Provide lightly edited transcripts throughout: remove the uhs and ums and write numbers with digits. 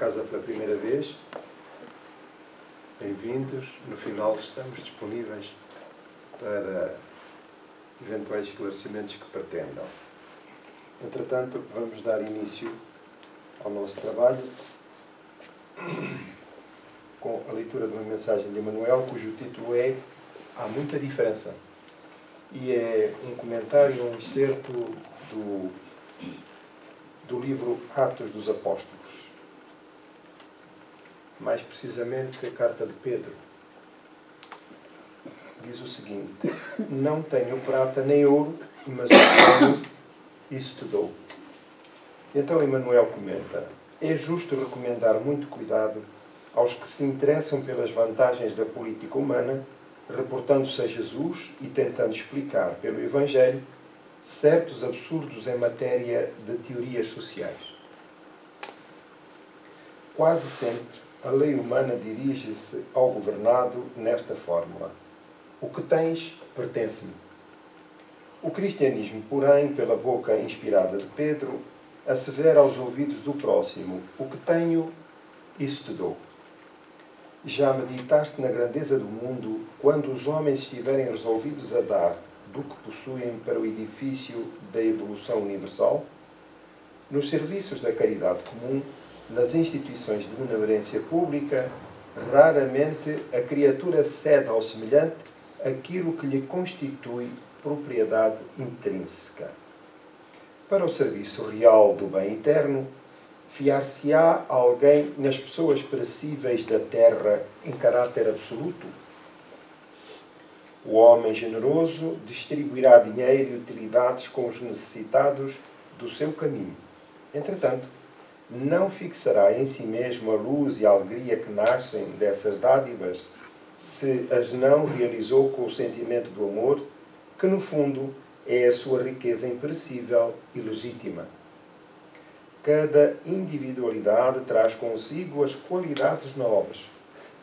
casa pela primeira vez, bem-vindos. No final estamos disponíveis para eventuais esclarecimentos que pretendam. Entretanto, vamos dar início ao nosso trabalho com a leitura de uma mensagem de Emmanuel, cujo título é Há Muita Diferença. E é um comentário, um excerto do livro Atos dos Apóstolos. Mais precisamente, a carta de Pedro. Diz o seguinte: não tenho prata nem ouro, mas o que tenho, isso te dou. Então Emmanuel comenta: é justo recomendar muito cuidado aos que se interessam pelas vantagens da política humana, reportando-se a Jesus e tentando explicar pelo Evangelho certos absurdos em matéria de teorias sociais. Quase sempre, a lei humana dirige-se ao governado nesta fórmula: o que tens, pertence-me. O cristianismo, porém, pela boca inspirada de Pedro, assevera aos ouvidos do próximo: o que tenho, isso te dou. Já meditaste na grandeza do mundo quando os homens estiverem resolvidos a dar do que possuem para o edifício da evolução universal? Nos serviços da caridade comum, nas instituições de benevolência pública, raramente a criatura cede ao semelhante aquilo que lhe constitui propriedade intrínseca. Para o serviço real do bem eterno, fiar-se-á alguém nas pessoas perecíveis da terra em caráter absoluto? O homem generoso distribuirá dinheiro e utilidades com os necessitados do seu caminho. Entretanto, não fixará em si mesmo a luz e a alegria que nascem dessas dádivas, se as não realizou com o sentimento do amor, que no fundo é a sua riqueza imperecível e legítima. Cada individualidade traz consigo as qualidades nobres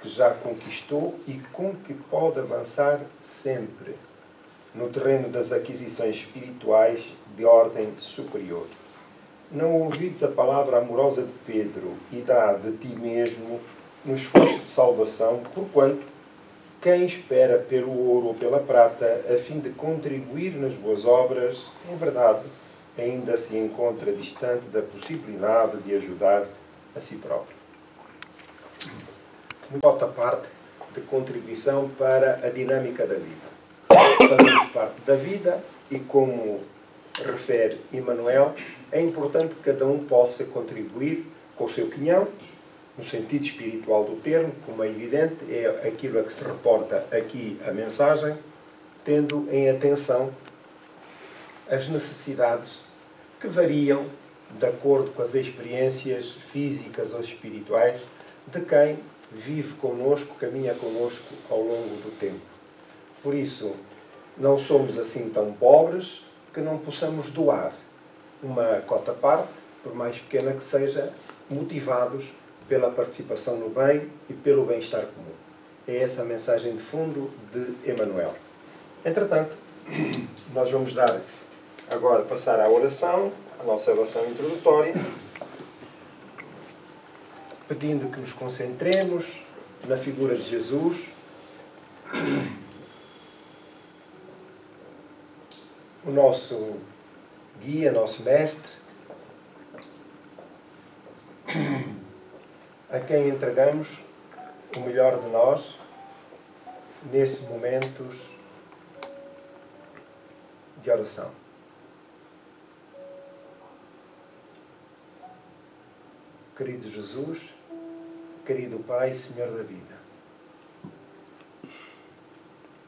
que já conquistou e com que pode avançar sempre no terreno das aquisições espirituais de ordem superior. Não ouvides a palavra amorosa de Pedro e dá de ti mesmo no esforço de salvação, porquanto quem espera pelo ouro ou pela prata a fim de contribuir nas boas obras, em verdade, ainda se encontra distante da possibilidade de ajudar a si próprio. Nota parte de contribuição para a dinâmica da vida. Fazemos parte da vida e, como refere Emmanuel, é importante que cada um possa contribuir com o seu quinhão, no sentido espiritual do termo, como é evidente, é aquilo a que se reporta aqui a mensagem, tendo em atenção as necessidades que variam de acordo com as experiências físicas ou espirituais de quem vive connosco, caminha connosco ao longo do tempo. Por isso, não somos assim tão pobres que não possamos doar uma cota parte, por mais pequena que seja, motivados pela participação no bem e pelo bem-estar comum. É essa a mensagem de fundo de Emmanuel. Entretanto, nós vamos passar à oração, a nossa oração introdutória, pedindo que nos concentremos na figura de Jesus, o nosso guia, nosso mestre, a quem entregamos o melhor de nós nesses momentos de oração. Querido Jesus, querido Pai, Senhor da vida,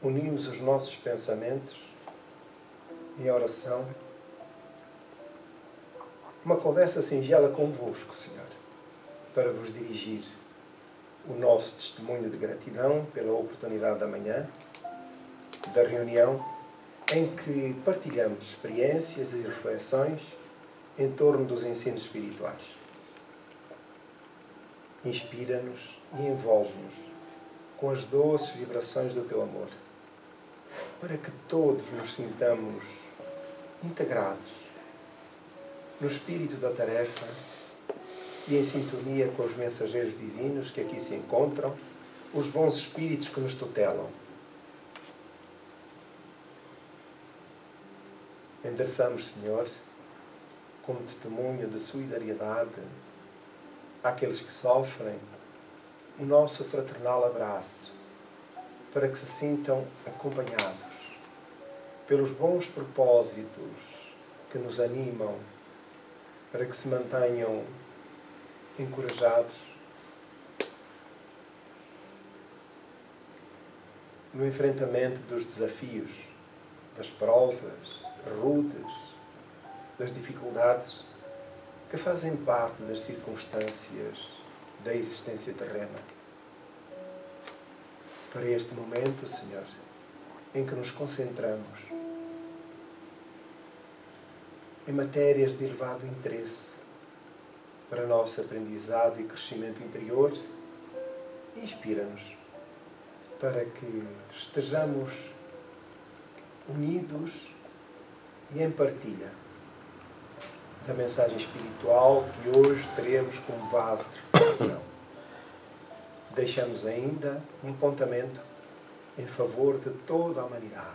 unimos os nossos pensamentos em oração, uma conversa singela convosco, Senhor, para vos dirigir o nosso testemunho de gratidão pela oportunidade da manhã, da reunião, em que partilhamos experiências e reflexões em torno dos ensinos espirituais. Inspira-nos e envolve-nos com as doces vibrações do teu amor, para que todos nos sintamos integrados no espírito da tarefa e em sintonia com os mensageiros divinos que aqui se encontram, os bons espíritos que nos tutelam. Endereçamos, Senhor, como testemunho de solidariedade àqueles que sofrem, o nosso fraternal abraço, para que se sintam acompanhados pelos bons propósitos que nos animam, para que se mantenham encorajados no enfrentamento dos desafios, das provas rudes, das dificuldades que fazem parte das circunstâncias da existência terrena. Para este momento, Senhor, em que nos concentramos em matérias de elevado interesse para nosso aprendizado e crescimento interior, inspira-nos para que estejamos unidos e em partilha da mensagem espiritual que hoje teremos como base de reflexão. Deixamos ainda um apontamento em favor de toda a humanidade,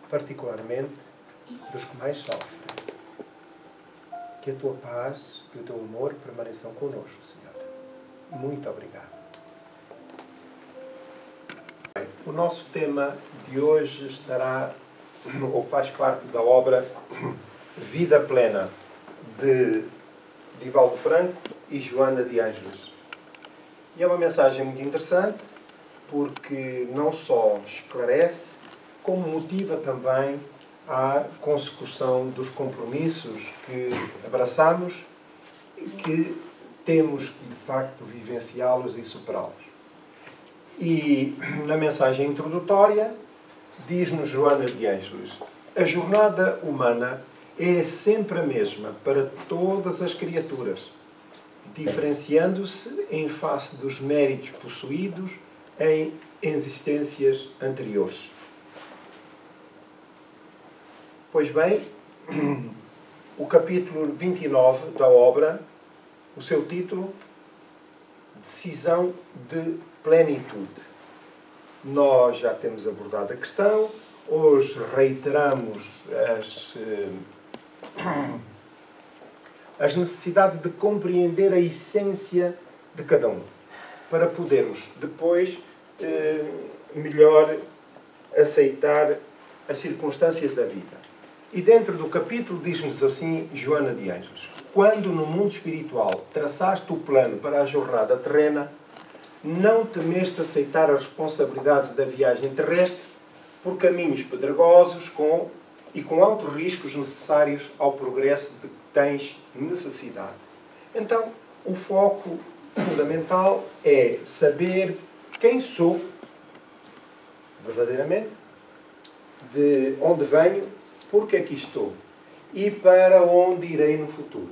particularmente dos que mais sofrem. Que a tua paz e o teu amor permaneçam connosco, Senhor. Muito obrigado. O nosso tema de hoje estará, ou faz parte da obra Vida Plena, de Divaldo Franco e Joana de Ângeles. E é uma mensagem muito interessante, porque não só esclarece, como motiva também a consecução dos compromissos que abraçamos e que temos que, de facto, vivenciá-los e superá-los. E, na mensagem introdutória, diz-nos Joana de Ângeles: a jornada humana é sempre a mesma para todas as criaturas, diferenciando-se em face dos méritos possuídos em existências anteriores. Pois bem, o capítulo 29 da obra, o seu título, Decisão de Plenitude. Nós já temos abordado a questão, hoje reiteramos as necessidades de compreender a essência de cada um, para podermos depois melhor aceitar as circunstâncias da vida. E dentro do capítulo diz-nos assim Joana de Ângeles: quando no mundo espiritual traçaste o plano para a jornada terrena, não temeste aceitar as responsabilidades da viagem terrestre por caminhos pedregosos e com altos riscos necessários ao progresso de que tens necessidade. Então, o foco fundamental é saber quem sou verdadeiramente, de onde venho, porque aqui estou e para onde irei no futuro.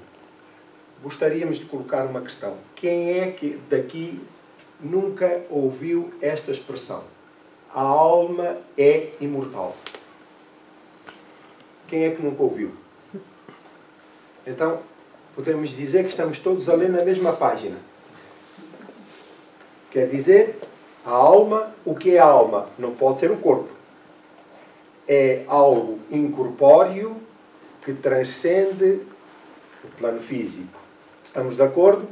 Gostaríamos de colocar uma questão. Quem é que daqui nunca ouviu esta expressão? A alma é imortal. Quem é que nunca ouviu? Então, podemos dizer que estamos todos a ler na mesma página. Quer dizer, a alma, o que é a alma? Não pode ser o corpo. É algo incorpóreo que transcende o plano físico. Estamos de acordo?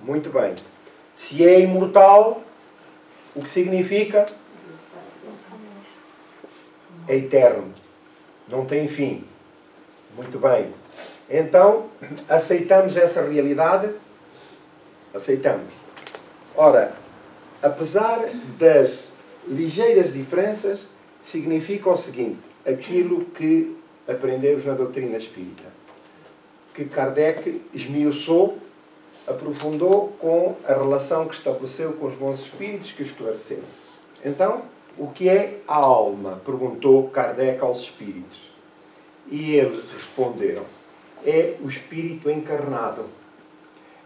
Muito bem. Se é imortal, o que significa? É eterno. Não tem fim. Muito bem. Então, aceitamos essa realidade? Aceitamos. Ora, apesar das ligeiras diferenças, significa o seguinte: aquilo que aprendemos na doutrina espírita, que Kardec esmiuçou, aprofundou com a relação que estabeleceu com os bons espíritos que o esclareceram. Então, o que é a alma? Perguntou Kardec aos espíritos. E eles responderam: é o espírito encarnado.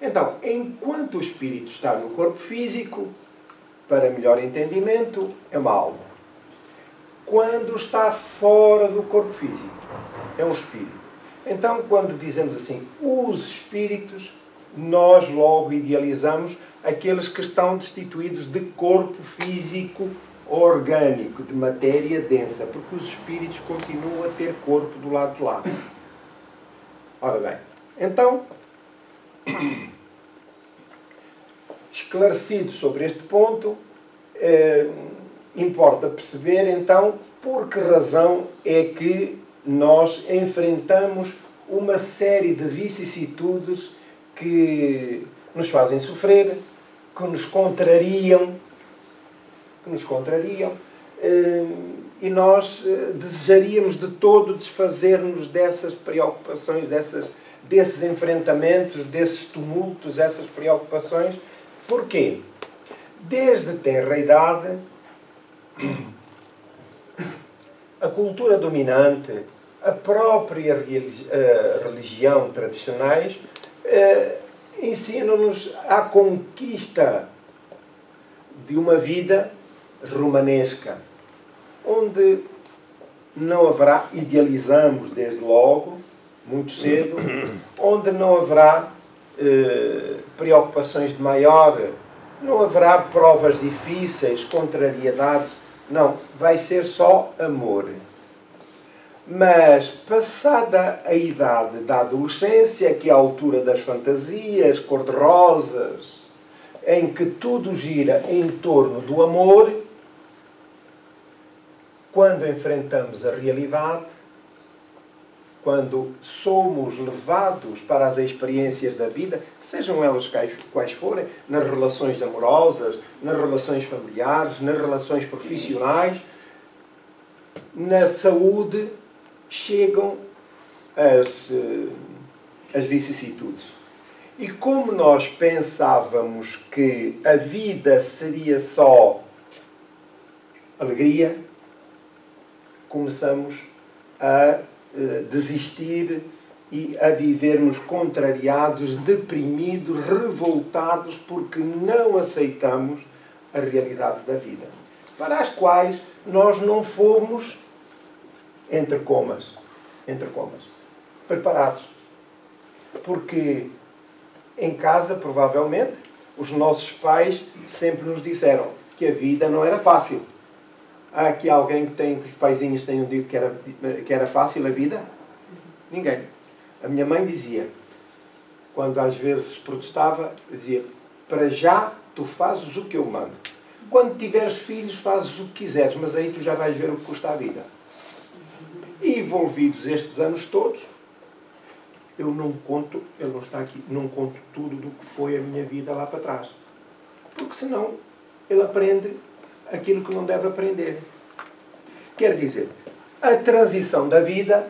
Então, enquanto o espírito está no corpo físico, para melhor entendimento, é uma alma. Quando está fora do corpo físico, é um espírito. Então, quando dizemos assim, os espíritos, nós logo idealizamos aqueles que estão destituídos de corpo físico orgânico, de matéria densa, porque os espíritos continuam a ter corpo do lado de lá. Ora bem, então, esclarecido sobre este ponto, importa perceber então por que razão é que nós enfrentamos uma série de vicissitudes que nos fazem sofrer, que nos contrariam, e nós desejaríamos de todo desfazer-nos dessas preocupações, desses enfrentamentos, desses tumultos, dessas preocupações. Porquê? Desde a tenra idade, a cultura dominante, a própria religião tradicionais ensinam-nos a conquista de uma vida romanesca, onde não haverá, idealizamos desde logo, muito cedo, onde não haverá preocupações de maior, não haverá provas difíceis, contrariedades, não, vai ser só amor. Mas, passada a idade da adolescência, que é a altura das fantasias cor-de-rosas, em que tudo gira em torno do amor, quando enfrentamos a realidade, quando somos levados para as experiências da vida, sejam elas quais forem, nas relações amorosas, nas relações familiares, nas relações profissionais, na saúde, chegam as vicissitudes. E como nós pensávamos que a vida seria só alegria, começamos a desistir e a vivermos contrariados, deprimidos, revoltados, porque não aceitamos a realidade da vida, para as quais nós não fomos, entre comas, preparados. Porque em casa, provavelmente, os nossos pais sempre nos disseram que a vida não era fácil. Há aqui alguém que os paizinhos tenham dito que era fácil a vida? Ninguém. A minha mãe dizia, quando às vezes protestava, dizia, para já tu fazes o que eu mando. Quando tiveres filhos, fazes o que quiseres, mas aí tu já vais ver o que custa a vida. E envolvidos estes anos todos, eu não conto, ele não está aqui, não conto tudo do que foi a minha vida lá para trás. Porque senão ele aprende aquilo que não deve aprender. Quer dizer, a transição da vida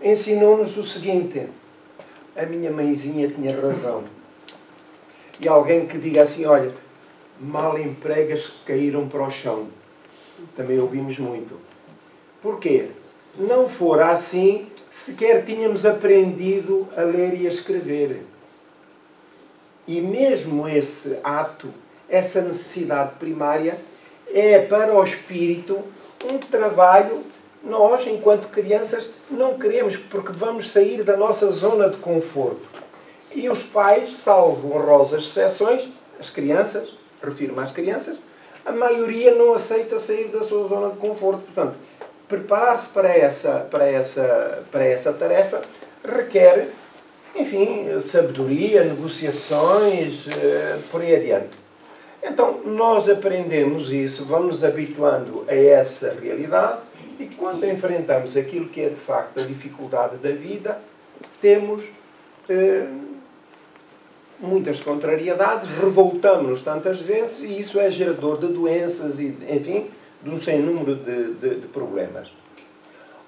ensinou-nos o seguinte, a minha mãezinha tinha razão. E alguém que diga assim, olha, mal empregas caíram para o chão. Também ouvimos muito. Porquê? Não fora assim, sequer tínhamos aprendido a ler e a escrever. E mesmo esse ato, essa necessidade primária, é para o espírito um trabalho, nós, enquanto crianças, não queremos, porque vamos sair da nossa zona de conforto. E os pais, salvo honrosas exceções, as crianças, refiro-me às crianças, a maioria não aceita sair da sua zona de conforto. Portanto, preparar-se para essa tarefa requer, enfim, sabedoria, negociações, por aí adiante. Então, nós aprendemos isso, vamos nos habituando a essa realidade e quando enfrentamos aquilo que é de facto a dificuldade da vida, temos muitas contrariedades, revoltamos-nos tantas vezes e isso é gerador de doenças e, enfim, de um sem número de problemas.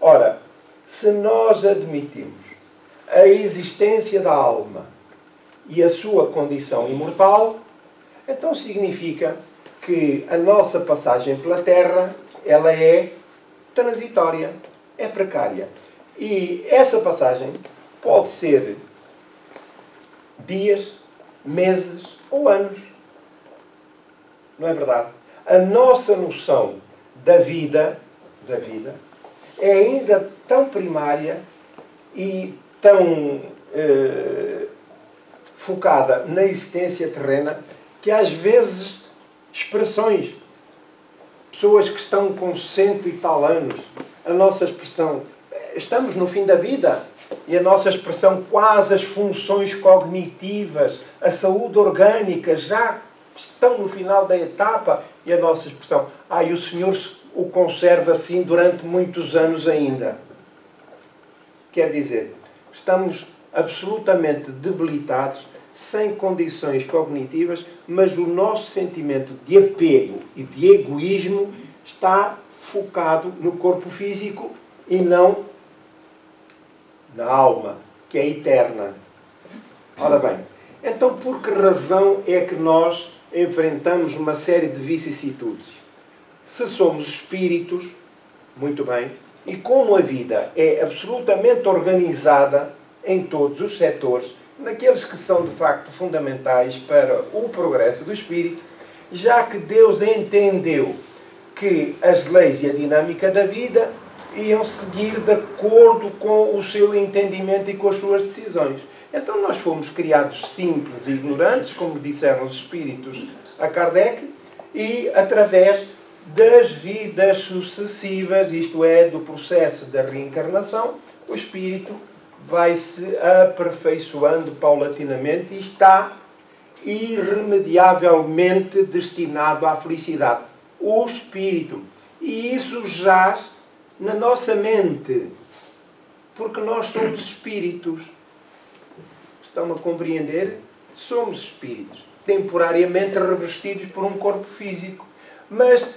Ora, se nós admitimos a existência da alma e a sua condição imortal, então significa que a nossa passagem pela Terra, ela é transitória, é precária. E essa passagem pode ser dias, meses ou anos. Não é verdade? A nossa noção da vida é ainda tão primária e tão focada na existência terrena, que às vezes expressões, pessoas que estão com 100 e tal anos, a nossa expressão, estamos no fim da vida, e a nossa expressão, quase as funções cognitivas, a saúde orgânica, já estão no final da etapa, e a nossa expressão, e o Senhor o conserva assim durante muitos anos ainda. Quer dizer, estamos absolutamente debilitados, sem condições cognitivas, mas o nosso sentimento de apego e de egoísmo está focado no corpo físico e não na alma, que é eterna. Ora bem, então por que razão é que nós enfrentamos uma série de vicissitudes? Se somos espíritos, muito bem, e como a vida é absolutamente organizada em todos os setores, naqueles que são de facto fundamentais para o progresso do espírito, já que Deus entendeu que as leis e a dinâmica da vida iam seguir de acordo com o seu entendimento e com as suas decisões. Então nós fomos criados simples e ignorantes, como disseram os espíritos a Kardec, e através das vidas sucessivas, isto é, do processo da reencarnação, o espírito vai-se aperfeiçoando paulatinamente e está irremediavelmente destinado à felicidade. O espírito. E isso jaz na nossa mente, porque nós somos espíritos. Estão a compreender? Somos espíritos, temporariamente revestidos por um corpo físico. Mas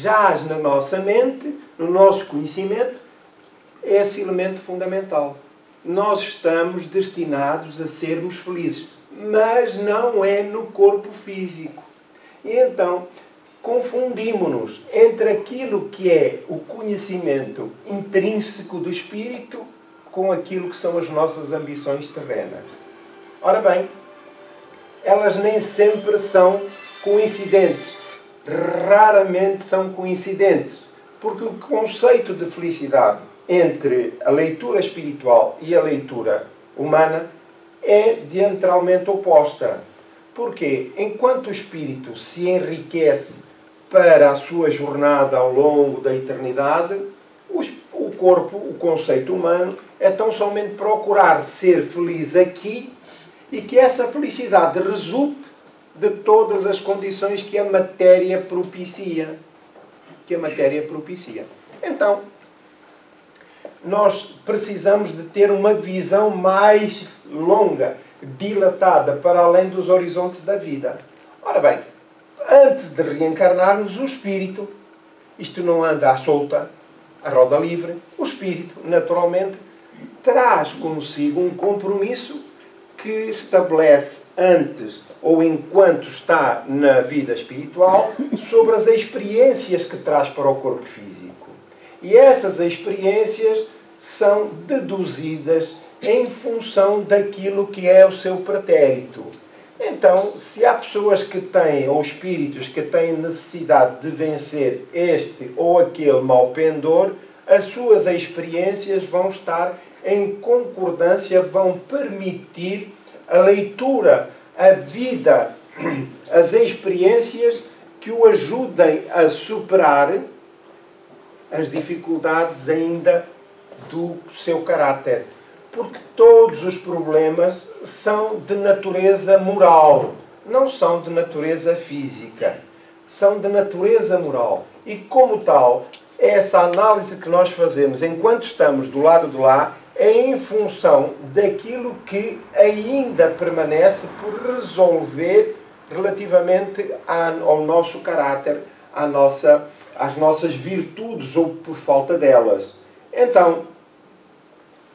jaz na nossa mente, no nosso conhecimento, esse elemento fundamental. Nós estamos destinados a sermos felizes, mas não é no corpo físico. E então, confundimos-nos entre aquilo que é o conhecimento intrínseco do espírito com aquilo que são as nossas ambições terrenas. Ora bem, elas nem sempre são coincidentes. Raramente são coincidentes. Porque o conceito de felicidade entre a leitura espiritual e a leitura humana é diametralmente oposta. Porque enquanto o espírito se enriquece para a sua jornada ao longo da eternidade, o corpo, o conceito humano, é tão somente procurar ser feliz aqui e que essa felicidade resulte de todas as condições que a matéria propicia. Então, nós precisamos de ter uma visão mais longa, dilatada, para além dos horizontes da vida. Ora bem, antes de reencarnarmos, o espírito, isto não anda à solta, à roda livre, o espírito, naturalmente, traz consigo um compromisso que estabelece antes ou enquanto está na vida espiritual sobre as experiências que traz para o corpo físico. E essas experiências são deduzidas em função daquilo que é o seu pretérito. Então, se há pessoas que têm, ou espíritos que têm necessidade de vencer este ou aquele mau pendor, as suas experiências vão estar em concordância, vão permitir a leitura, a vida, as experiências que o ajudem a superar as dificuldades ainda do seu caráter. Porque todos os problemas são de natureza moral, não são de natureza física. São de natureza moral. E como tal, essa análise que nós fazemos enquanto estamos do lado de lá é em função daquilo que ainda permanece por resolver relativamente ao nosso caráter, às nossas virtudes ou por falta delas. Então,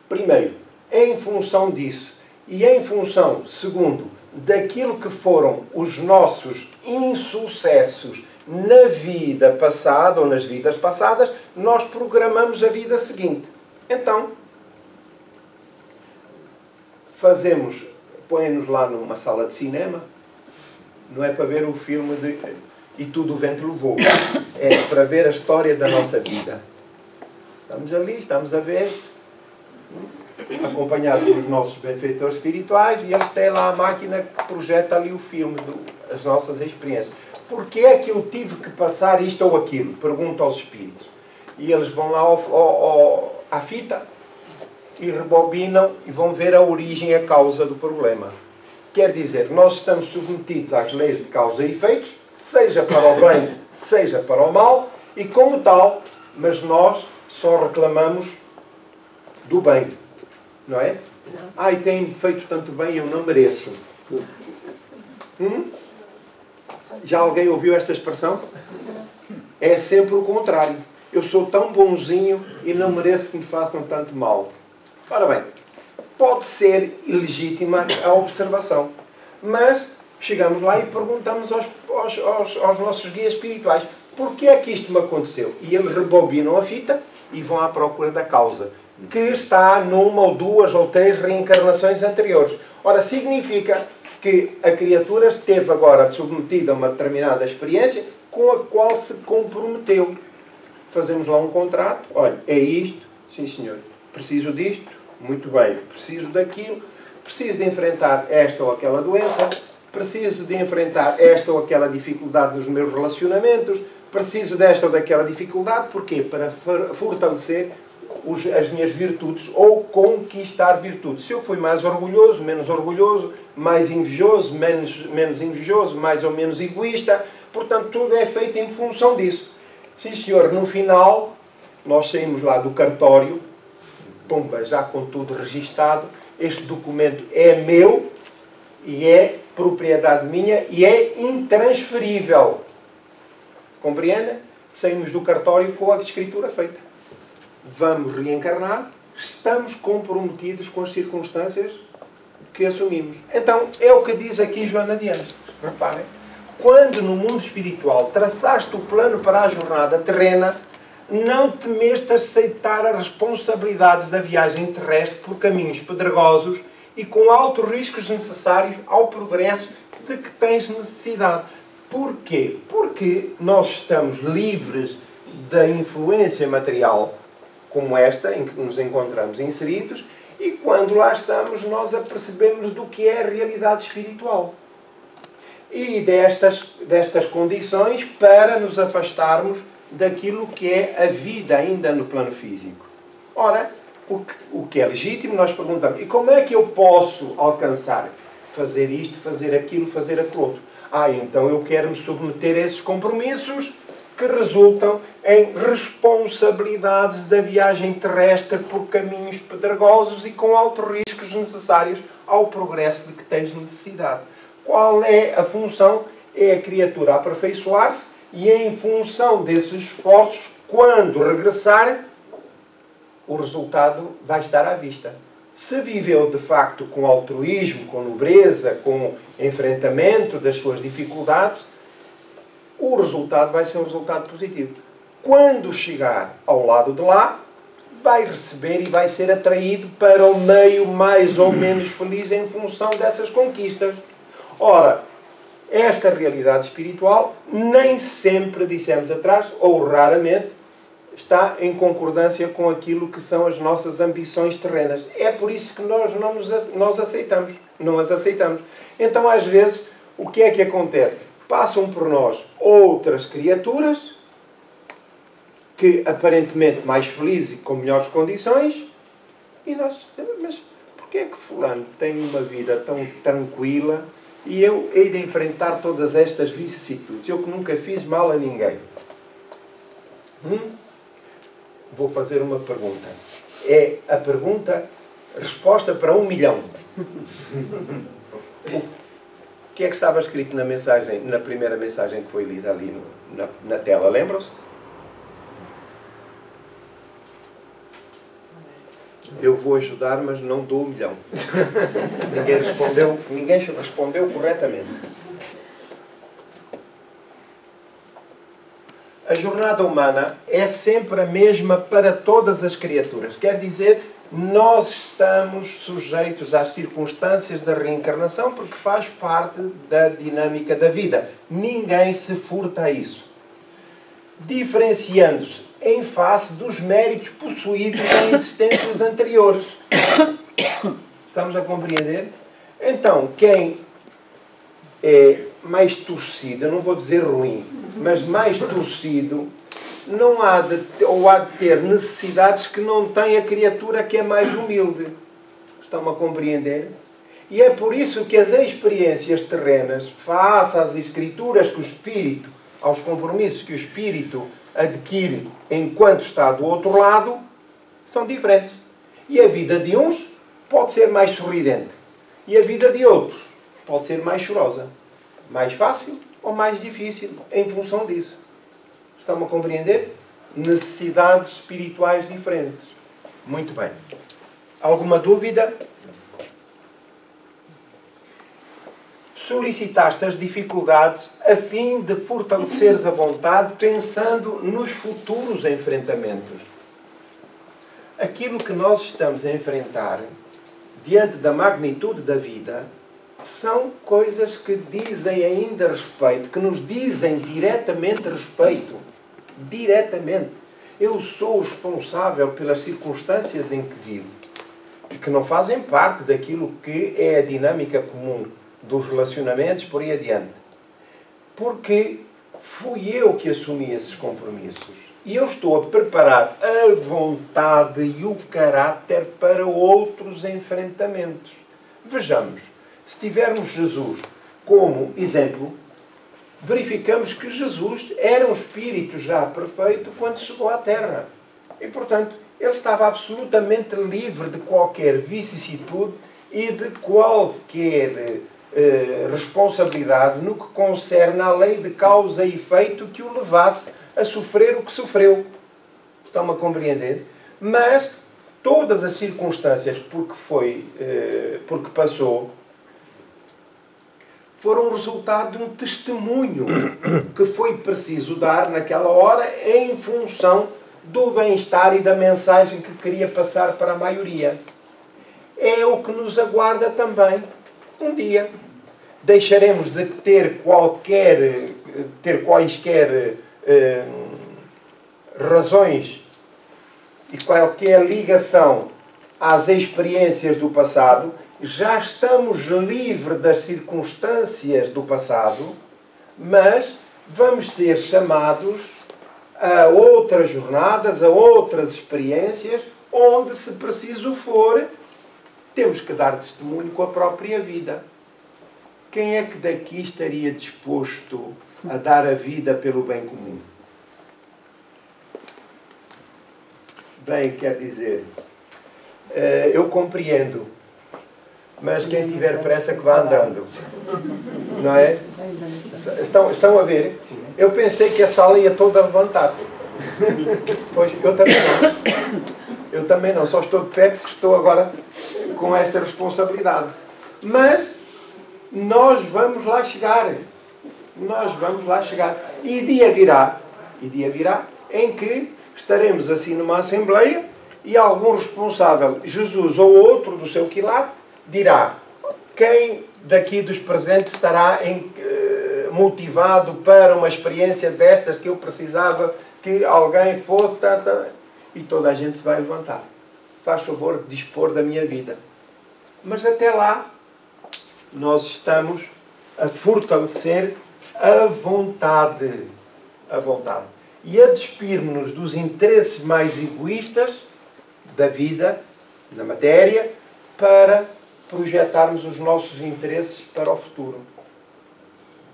primeiro, em função disso e em função, segundo, daquilo que foram os nossos insucessos na vida passada ou nas vidas passadas, nós programamos a vida seguinte. Então, põe-nos lá numa sala de cinema, não é para ver o filme de E Tudo o Vento Levou, é para ver a história da nossa vida. Estamos ali, estamos a ver. acompanhado pelos nossos benfeitores espirituais, e eles têm lá a máquina que projeta ali o filme das nossas experiências. Porquê é que eu tive que passar isto ou aquilo? Pergunto aos espíritos. E eles vão lá à fita e rebobinam e vão ver a origem e a causa do problema. Quer dizer, nós estamos submetidos às leis de causa e efeitos, seja para o bem, seja para o mal, e como tal, mas nós só reclamamos do bem, não é? Ai, tem feito tanto bem, eu não mereço. Já alguém ouviu esta expressão? É sempre o contrário. Eu sou tão bonzinho e não mereço que me façam tanto mal. Ora bem, pode ser ilegítima a observação, mas chegamos lá e perguntamos aos nossos guias espirituais: porquê é que isto me aconteceu? E eles rebobinam a fita e vão à procura da causa, que está numa ou duas ou três reencarnações anteriores. Ora, significa que a criatura esteve agora submetida a uma determinada experiência com a qual se comprometeu. Fazemos lá um contrato: olha, é isto, sim senhor, preciso disto, muito bem, preciso daquilo, preciso de enfrentar esta ou aquela doença, preciso de enfrentar esta ou aquela dificuldade nos meus relacionamentos, preciso desta ou daquela dificuldade. Porquê? Para fortalecer as minhas virtudes ou conquistar virtudes. Se eu fui mais orgulhoso, menos orgulhoso, mais invejoso, menos invejoso, mais ou menos egoísta, portanto, tudo é feito em função disso. Sim, senhor, no final, nós saímos lá do cartório, pumba, já com tudo registado, este documento é meu e é propriedade minha e é intransferível. Compreende? Saímos do cartório com a escritura feita. Vamos reencarnar, estamos comprometidos com as circunstâncias que assumimos. Então, é o que diz aqui Joana de Anjos. Reparem, quando no mundo espiritual traçaste o plano para a jornada terrena, não temeste aceitar as responsabilidades da viagem terrestre por caminhos pedregosos e com altos riscos necessários ao progresso de que tens necessidade. Porquê? Porque nós estamos livres da influência material como esta, em que nos encontramos inseridos, e quando lá estamos, nós apercebemos do que é a realidade espiritual. E destas condições para nos afastarmos daquilo que é a vida ainda no plano físico. Ora, o que é legítimo, nós perguntamos: e como é que eu posso alcançar? Fazer isto, fazer aquilo, fazer aquilo outro. Então eu quero me submeter a esses compromissos que resultam em responsabilidades da viagem terrestre por caminhos pedregosos e com altos riscos necessários ao progresso de que tens necessidade. Qual é a função? É a criatura aperfeiçoar-se e, em função desses esforços, quando regressar, o resultado vai estar à vista. Se viveu de facto com altruísmo, com nobreza, com enfrentamento das suas dificuldades, o resultado vai ser um resultado positivo. Quando chegar ao lado de lá, vai receber e vai ser atraído para o meio mais ou menos feliz em função dessas conquistas. Ora, esta realidade espiritual nem sempre, dissemos atrás, ou raramente, está em concordância com aquilo que são as nossas ambições terrenas. É por isso que nós não as aceitamos. Então, às vezes, o que é que acontece? Passam por nós outras criaturas que aparentemente mais felizes e com melhores condições, e nós dizemos: mas porquê é que fulano tem uma vida tão tranquila e eu hei de enfrentar todas estas vicissitudes? Eu que nunca fiz mal a ninguém. Vou fazer uma pergunta. É a resposta para 1 milhão. O que é que estava escrito na mensagem, na primeira mensagem que foi lida ali na tela? Lembram-se? Eu vou ajudar, mas não dou 1 milhão. Ninguém respondeu corretamente. A jornada humana é sempre a mesma para todas as criaturas. Quer dizer, nós estamos sujeitos às circunstâncias da reencarnação porque faz parte da dinâmica da vida. Ninguém se furta a isso. Diferenciando-se em face dos méritos possuídos em existências anteriores. Estamos a compreender? Então, quem é mais torcido, eu não vou dizer ruim, mas mais torcido, não há de, ou há de ter necessidades que não tem a criatura que é mais humilde. Estão-me a compreender? E é por isso que as experiências terrenas, face às escrituras que o Espírito, aos compromissos que o Espírito adquire enquanto está do outro lado, são diferentes. E a vida de uns pode ser mais sorridente. E a vida de outros pode ser mais chorosa. Mais fácil ou mais difícil, em função disso. Estão-me a compreender? Necessidades espirituais diferentes. Muito bem. Alguma dúvida? Solicitaste as dificuldades a fim de fortaleceres a vontade pensando nos futuros enfrentamentos. Aquilo que nós estamos a enfrentar diante da magnitude da vida são coisas que dizem ainda respeito, que nos dizem diretamente respeito. Diretamente. Eu sou o responsável pelas circunstâncias em que vivo, que não fazem parte daquilo que é a dinâmica comum dos relacionamentos por aí adiante. Porque fui eu que assumi esses compromissos. E eu estou a preparar a vontade e o caráter para outros enfrentamentos. Vejamos, se tivermos Jesus como exemplo, verificamos que Jesus era um espírito já perfeito quando chegou à Terra. E, portanto, ele estava absolutamente livre de qualquer vicissitude e de qualquer responsabilidade no que concerne à lei de causa e efeito que o levasse a sofrer o que sofreu. Estão-me a compreender? Mas todas as circunstâncias porque passou foram resultado de um testemunho que foi preciso dar naquela hora em função do bem-estar e da mensagem que queria passar para a maioria. É o que nos aguarda também um dia. Deixaremos de ter quaisquer razões e qualquer ligação às experiências do passado. Já estamos livres das circunstâncias do passado, mas vamos ser chamados a outras jornadas, a outras experiências, onde, se preciso for, temos que dar testemunho com a própria vida. Quem é que daqui estaria disposto a dar a vida pelo bem comum? Bem, quer dizer, eu compreendo, mas quem tiver pressa que vá andando. Não é? Estão a ver? Eu pensei que a sala ia toda levantar-se. Pois, eu também não. Eu também não. Só estou de pé porque estou agora com esta responsabilidade. Mas nós vamos lá chegar. Nós vamos lá chegar. E dia virá em que estaremos assim numa assembleia e algum responsável, Jesus ou outro do seu quilate, dirá: quem daqui dos presentes estará motivado para uma experiência destas que eu precisava que alguém fosse... E toda a gente se vai levantar. Faz favor de dispor da minha vida. Mas até lá, nós estamos a fortalecer a vontade. A vontade. E a despir-nos dos interesses mais egoístas da vida, na matéria, para projetarmos os nossos interesses para o futuro,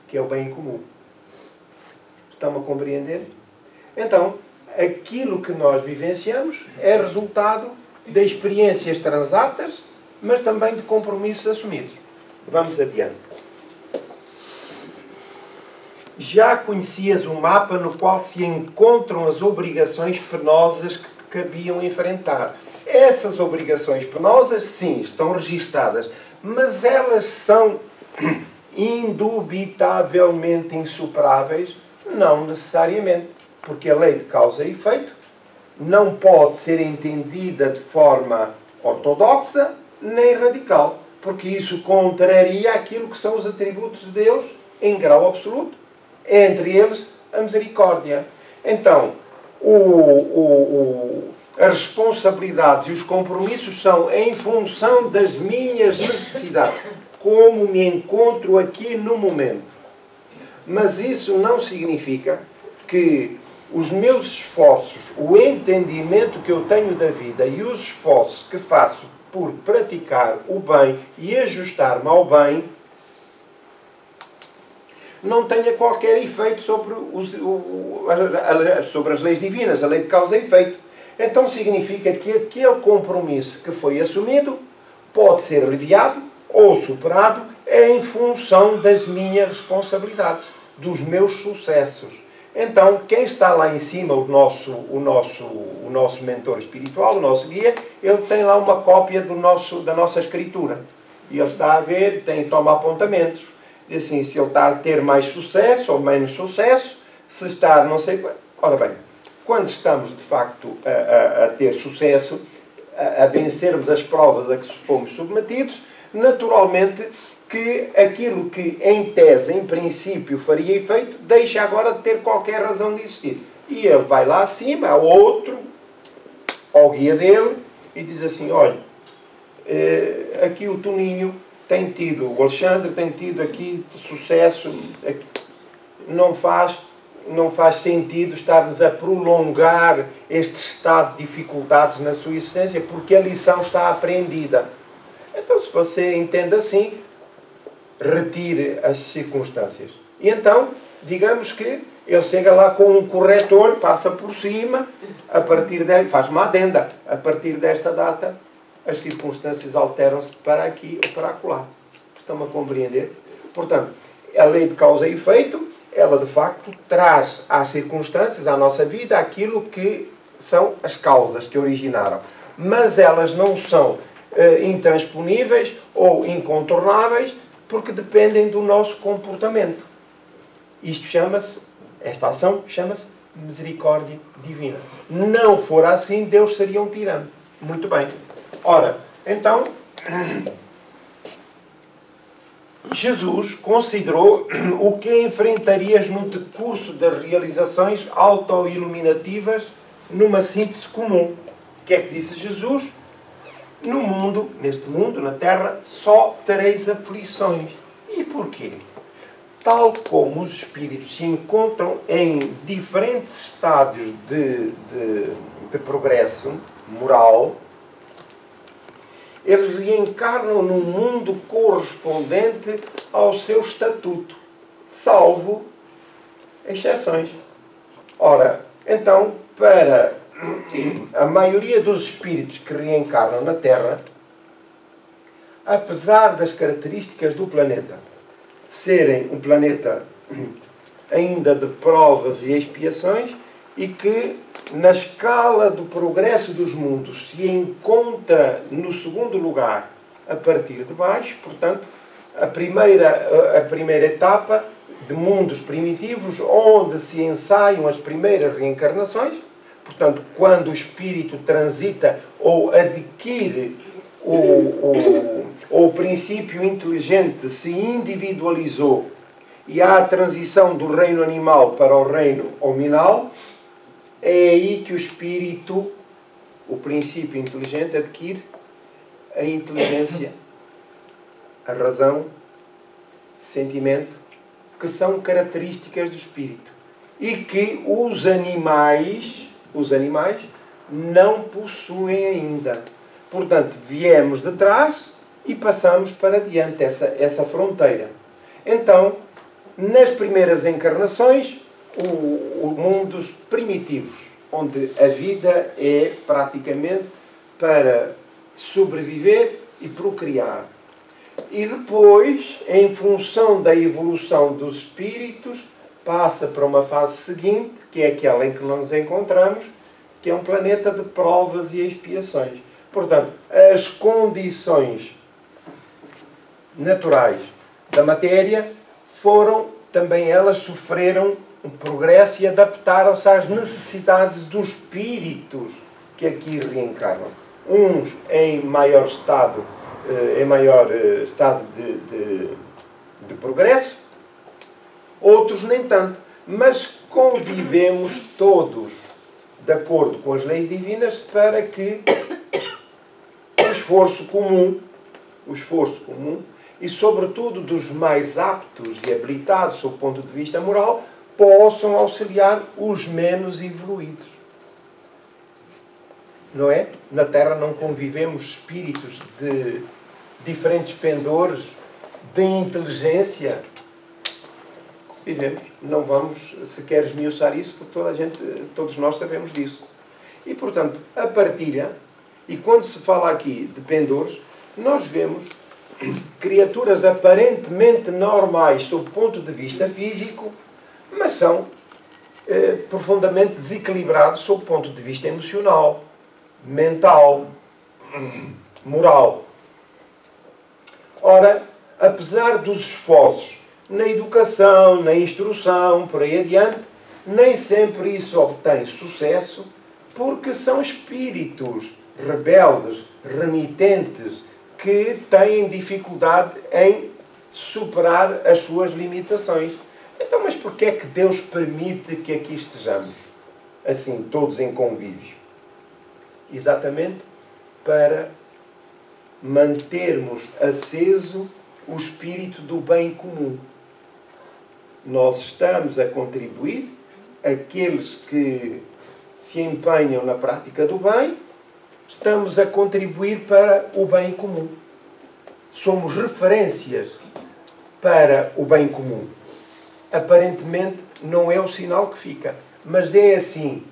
que é o bem comum. Estão-me a compreender? Então, aquilo que nós vivenciamos é resultado de experiências transatas, mas também de compromissos assumidos. Vamos adiante. Já conhecias o mapa no qual se encontram as obrigações penosas que te cabiam enfrentar. Essas obrigações penosas, sim, estão registadas, mas elas são indubitavelmente insuperáveis? Não necessariamente, porque a lei de causa e efeito não pode ser entendida de forma ortodoxa nem radical, porque isso contraria aquilo que são os atributos de Deus em grau absoluto, entre eles a misericórdia. Então, as responsabilidades e os compromissos são em função das minhas necessidades, como me encontro aqui no momento. Mas isso não significa que os meus esforços, o entendimento que eu tenho da vida e os esforços que faço por praticar o bem e ajustar-me ao bem, não tenha qualquer efeito sobre, sobre as leis divinas, a lei de causa e efeito. Então significa que aquele compromisso que foi assumido pode ser aliviado ou superado em função das minhas responsabilidades, dos meus sucessos. Então, quem está lá em cima, o nosso mentor espiritual, o nosso guia, ele tem lá uma cópia da nossa escritura. E ele está a ver, toma apontamentos. E assim, se ele está a ter mais sucesso ou menos sucesso, se está, não sei... Ora bem, quando estamos, de facto, a ter sucesso, a vencermos as provas a que fomos submetidos, naturalmente que aquilo que, em tese, em princípio, faria efeito, deixa agora de ter qualquer razão de existir. E ele vai lá acima, ao outro, ao guia dele, e diz assim, olha, aqui o Toninho tem tido, o Alexandre tem tido aqui sucesso, aqui, não faz sentido estarmos a prolongar este estado de dificuldades na sua existência, porque a lição está aprendida. Então, se você entende assim, retire as circunstâncias. E então, digamos que ele chega lá com um corretor, passa por cima, a partir faz uma adenda. A partir desta data, as circunstâncias alteram-se para aqui ou para acolá. Estão a compreender? Portanto, a lei de causa e efeito, ela de facto traz às circunstâncias, à nossa vida, aquilo que são as causas que originaram. Mas elas não são intransponíveis ou incontornáveis, porque dependem do nosso comportamento. Esta ação chama-se misericórdia divina. Não for assim, Deus seria um tirano. Muito bem. Ora, então, Jesus considerou o que enfrentarias no decurso das realizações auto-iluminativas numa síntese comum. O que é que disse Jesus? No mundo, neste mundo, na Terra, só tereis aflições. E porquê? Tal como os espíritos se encontram em diferentes estádios de progresso moral, eles reencarnam no mundo correspondente ao seu estatuto, salvo exceções. Ora, então, para a maioria dos espíritos que reencarnam na Terra, apesar das características do planeta serem um planeta ainda de provas e expiações, e que na escala do progresso dos mundos se encontra no segundo lugar a partir de baixo, portanto, a primeira etapa de mundos primitivos, onde se ensaiam as primeiras reencarnações. Portanto, quando o espírito transita ou adquire o princípio inteligente, se individualizou e há a transição do reino animal para o reino hominal, é aí que o espírito, o princípio inteligente, adquire a inteligência, a razão, sentimento, que são características do espírito. E que os animais não possuem ainda. Portanto, viemos de trás e passamos para diante essa fronteira. Então, nas primeiras encarnações, o mundos primitivos, onde a vida é praticamente para sobreviver e procriar. E depois, em função da evolução dos espíritos, passa para uma fase seguinte, que é aquela em que nos encontramos, que é um planeta de provas e expiações. Portanto, as condições naturais da matéria também elas sofreram um progresso e adaptaram-se às necessidades dos espíritos que aqui reencarnam. Uns em maior estado de progresso, outros nem tanto. Mas convivemos todos de acordo com as leis divinas, para que o esforço comum, e sobretudo dos mais aptos e habilitados, sob o ponto de vista moral, possam auxiliar os menos evoluídos. Não é? Na Terra não convivemos espíritos de diferentes pendores, de inteligência. Vivemos. Não vamos sequer esmiuçar isso, porque todos nós sabemos disso. E, portanto, a partilha, e quando se fala aqui de pendores, nós vemos criaturas aparentemente normais sob o ponto de vista físico, mas são profundamente desequilibrados sob o ponto de vista emocional, mental, moral. Ora, apesar dos esforços na educação, na instrução, por aí adiante, nem sempre isso obtém sucesso, porque são espíritos rebeldes, renitentes, que têm dificuldade em superar as suas limitações. Então, mas porquê é que Deus permite que aqui estejamos? Assim, todos em convívio. Exatamente para mantermos aceso o espírito do bem comum. Nós estamos a contribuir, aqueles que se empenham na prática do bem, estamos a contribuir para o bem comum. Somos referências para o bem comum. Aparentemente não é o sinal que fica, mas é assim.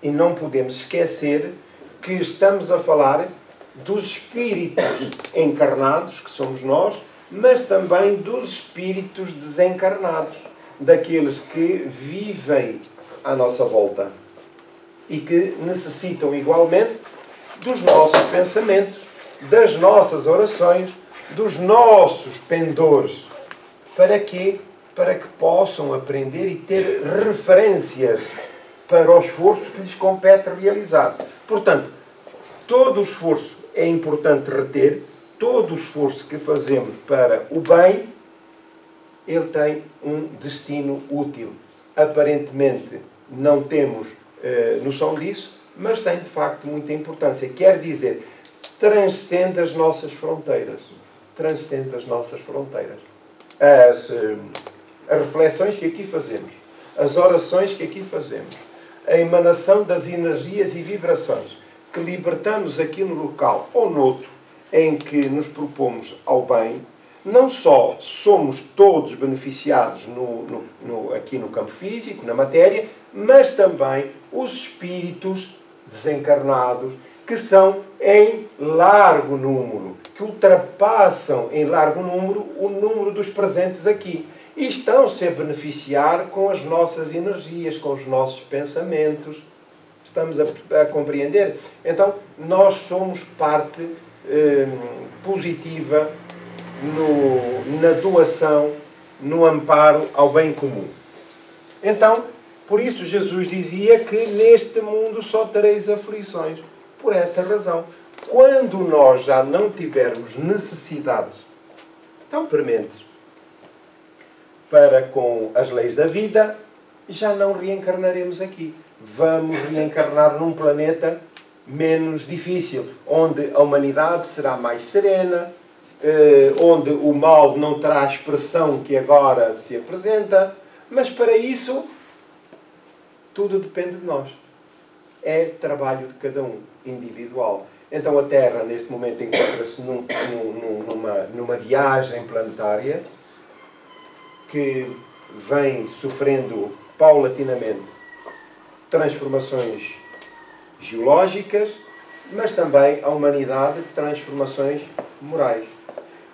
E não podemos esquecer que estamos a falar dos espíritos encarnados, que somos nós, mas também dos espíritos desencarnados, daqueles que vivem à nossa volta e que necessitam igualmente dos nossos pensamentos, das nossas orações, dos nossos pendores. Para quê? Para que possam aprender e ter referências para o esforço que lhes compete realizar. Portanto, todo o esforço é importante reter, todo o esforço que fazemos para o bem, ele tem um destino útil. Aparentemente não temos noção disso, mas tem de facto muita importância. Quer dizer, transcende as nossas fronteiras. Transcende as nossas fronteiras. As reflexões que aqui fazemos, as orações que aqui fazemos, a emanação das energias e vibrações que libertamos aqui no local ou noutro em que nos propomos ao bem, não só somos todos beneficiados aqui no campo físico, na matéria, mas também os espíritos desencarnados, que são em largo número, que ultrapassam em largo número o número dos presentes aqui. E estão-se a beneficiar com as nossas energias, com os nossos pensamentos. Estamos a compreender? Então, nós somos parte positiva na doação, no amparo ao bem comum. Então, por isso Jesus dizia que neste mundo só tereis aflições. Por essa razão, quando nós já não tivermos necessidades tão prementes para com as leis da vida, já não reencarnaremos aqui. Vamos reencarnar num planeta menos difícil, onde a humanidade será mais serena, onde o mal não terá a expressão que agora se apresenta, mas para isso tudo depende de nós. É trabalho de cada um, individual. Então a Terra, neste momento, encontra-se numa viagem planetária que vem sofrendo paulatinamente transformações geológicas, mas também a humanidade transformações morais.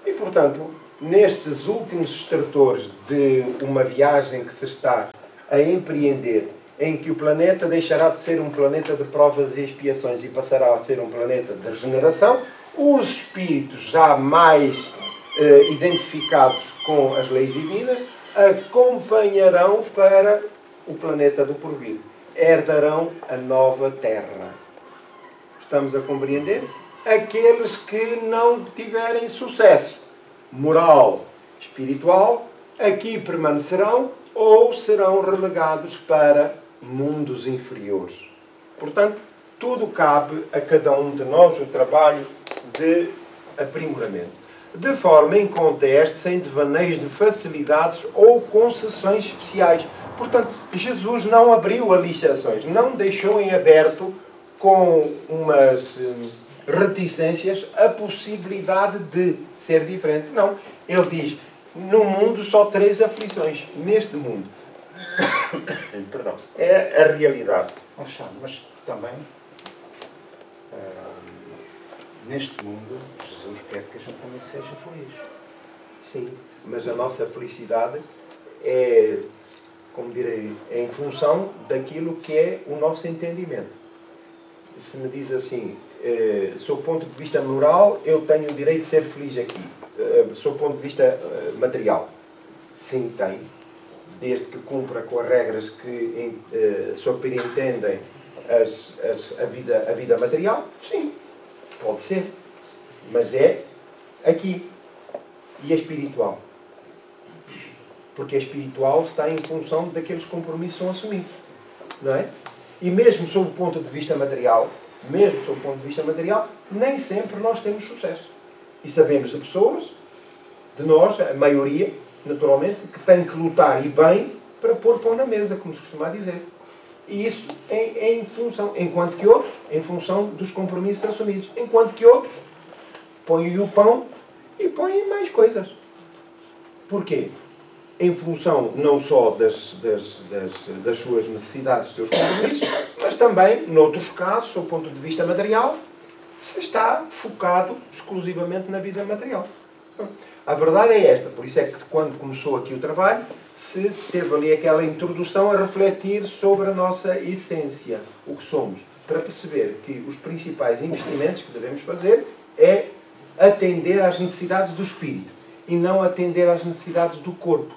E, portanto, nestes últimos estertores de uma viagem que se está a empreender, em que o planeta deixará de ser um planeta de provas e expiações e passará a ser um planeta de regeneração, os espíritos já mais identificados com as leis divinas acompanharão para o planeta do porvir. Herdarão a nova Terra. Estamos a compreender? Aqueles que não tiverem sucesso moral, espiritual, aqui permanecerão ou serão relegados para mundos inferiores. Portanto, tudo cabe a cada um de nós o trabalho de aprimoramento. De forma em conteste, sem devaneios de facilidades ou concessões especiais. Portanto, Jesus não abriu alicerções, não deixou em aberto com umas reticências a possibilidade de ser diferente. Não. Ele diz, no mundo só 3 aflições. Neste mundo. Perdão. É a realidade. Alexandre, mas também neste mundo Jesus quer que a gente também seja feliz. Sim, mas a nossa felicidade é, como direi, é em função daquilo que é o nosso entendimento. Se me diz assim, sob o ponto de vista moral, eu tenho o direito de ser feliz aqui. Sob o ponto de vista material, sim, tem. Desde que cumpra com as regras que superintendem a vida material, sim, pode ser. Mas é aqui. E a espiritual? Porque a espiritual está em função daqueles compromissos que são assumidos. Não é? E mesmo sob o ponto de vista material, nem sempre nós temos sucesso. E sabemos de pessoas, de nós, a maioria, naturalmente, que têm que lutar e bem para pôr pão na mesa, como se costuma dizer. E isso é em função, enquanto que outros, em função dos compromissos assumidos. Enquanto que outros põem o pão e põem mais coisas. Porquê? Em função não só das suas necessidades, dos seus compromissos, mas também, noutros casos, do ponto de vista material, se está focado exclusivamente na vida material. A verdade é esta, por isso é que quando começou aqui o trabalho, se teve ali aquela introdução a refletir sobre a nossa essência, o que somos, para perceber que os principais investimentos que devemos fazer é atender às necessidades do espírito e não atender às necessidades do corpo.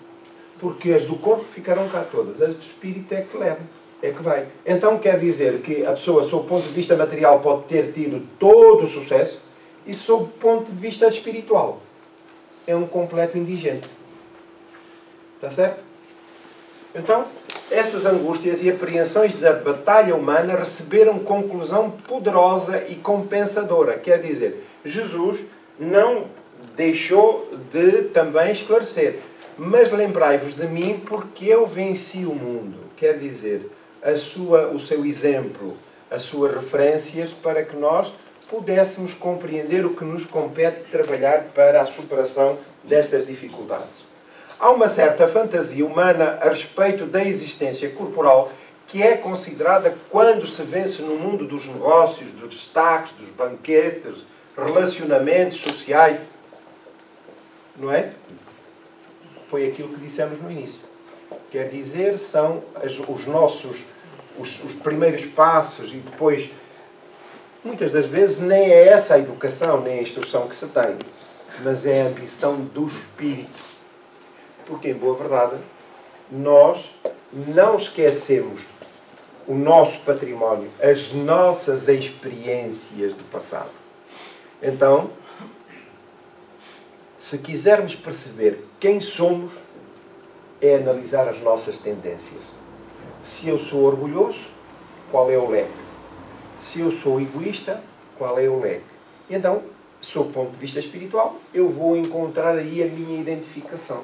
Porque as do corpo ficarão cá todas, as do espírito é que levam, é que vai. Então quer dizer que a pessoa, sob o ponto de vista material, pode ter tido todo o sucesso e sob o ponto de vista espiritual é um completo indigente. Está certo? Então, essas angústias e apreensões da batalha humana receberam conclusão poderosa e compensadora. Quer dizer, Jesus não deixou de também esclarecer. Mas lembrai-vos de mim porque eu venci o mundo. Quer dizer, o seu exemplo, as suas referências para que nós pudéssemos compreender o que nos compete trabalhar para a superação destas dificuldades. Há uma certa fantasia humana a respeito da existência corporal que é considerada quando se vence no mundo dos negócios, dos destaques, dos banquetes, relacionamentos sociais. Não é? Foi aquilo que dissemos no início. Quer dizer, são os primeiros passos e depois, muitas das vezes, nem é essa a educação, nem a instrução que se tem, mas é a ambição do espírito. Porque, em boa verdade, nós não esquecemos o nosso património, as nossas experiências do passado. Então, se quisermos perceber quem somos, é analisar as nossas tendências. Se eu sou orgulhoso, qual é o leque? Se eu sou egoísta, qual é o leque? E então, sob o ponto de vista espiritual, eu vou encontrar aí a minha identificação.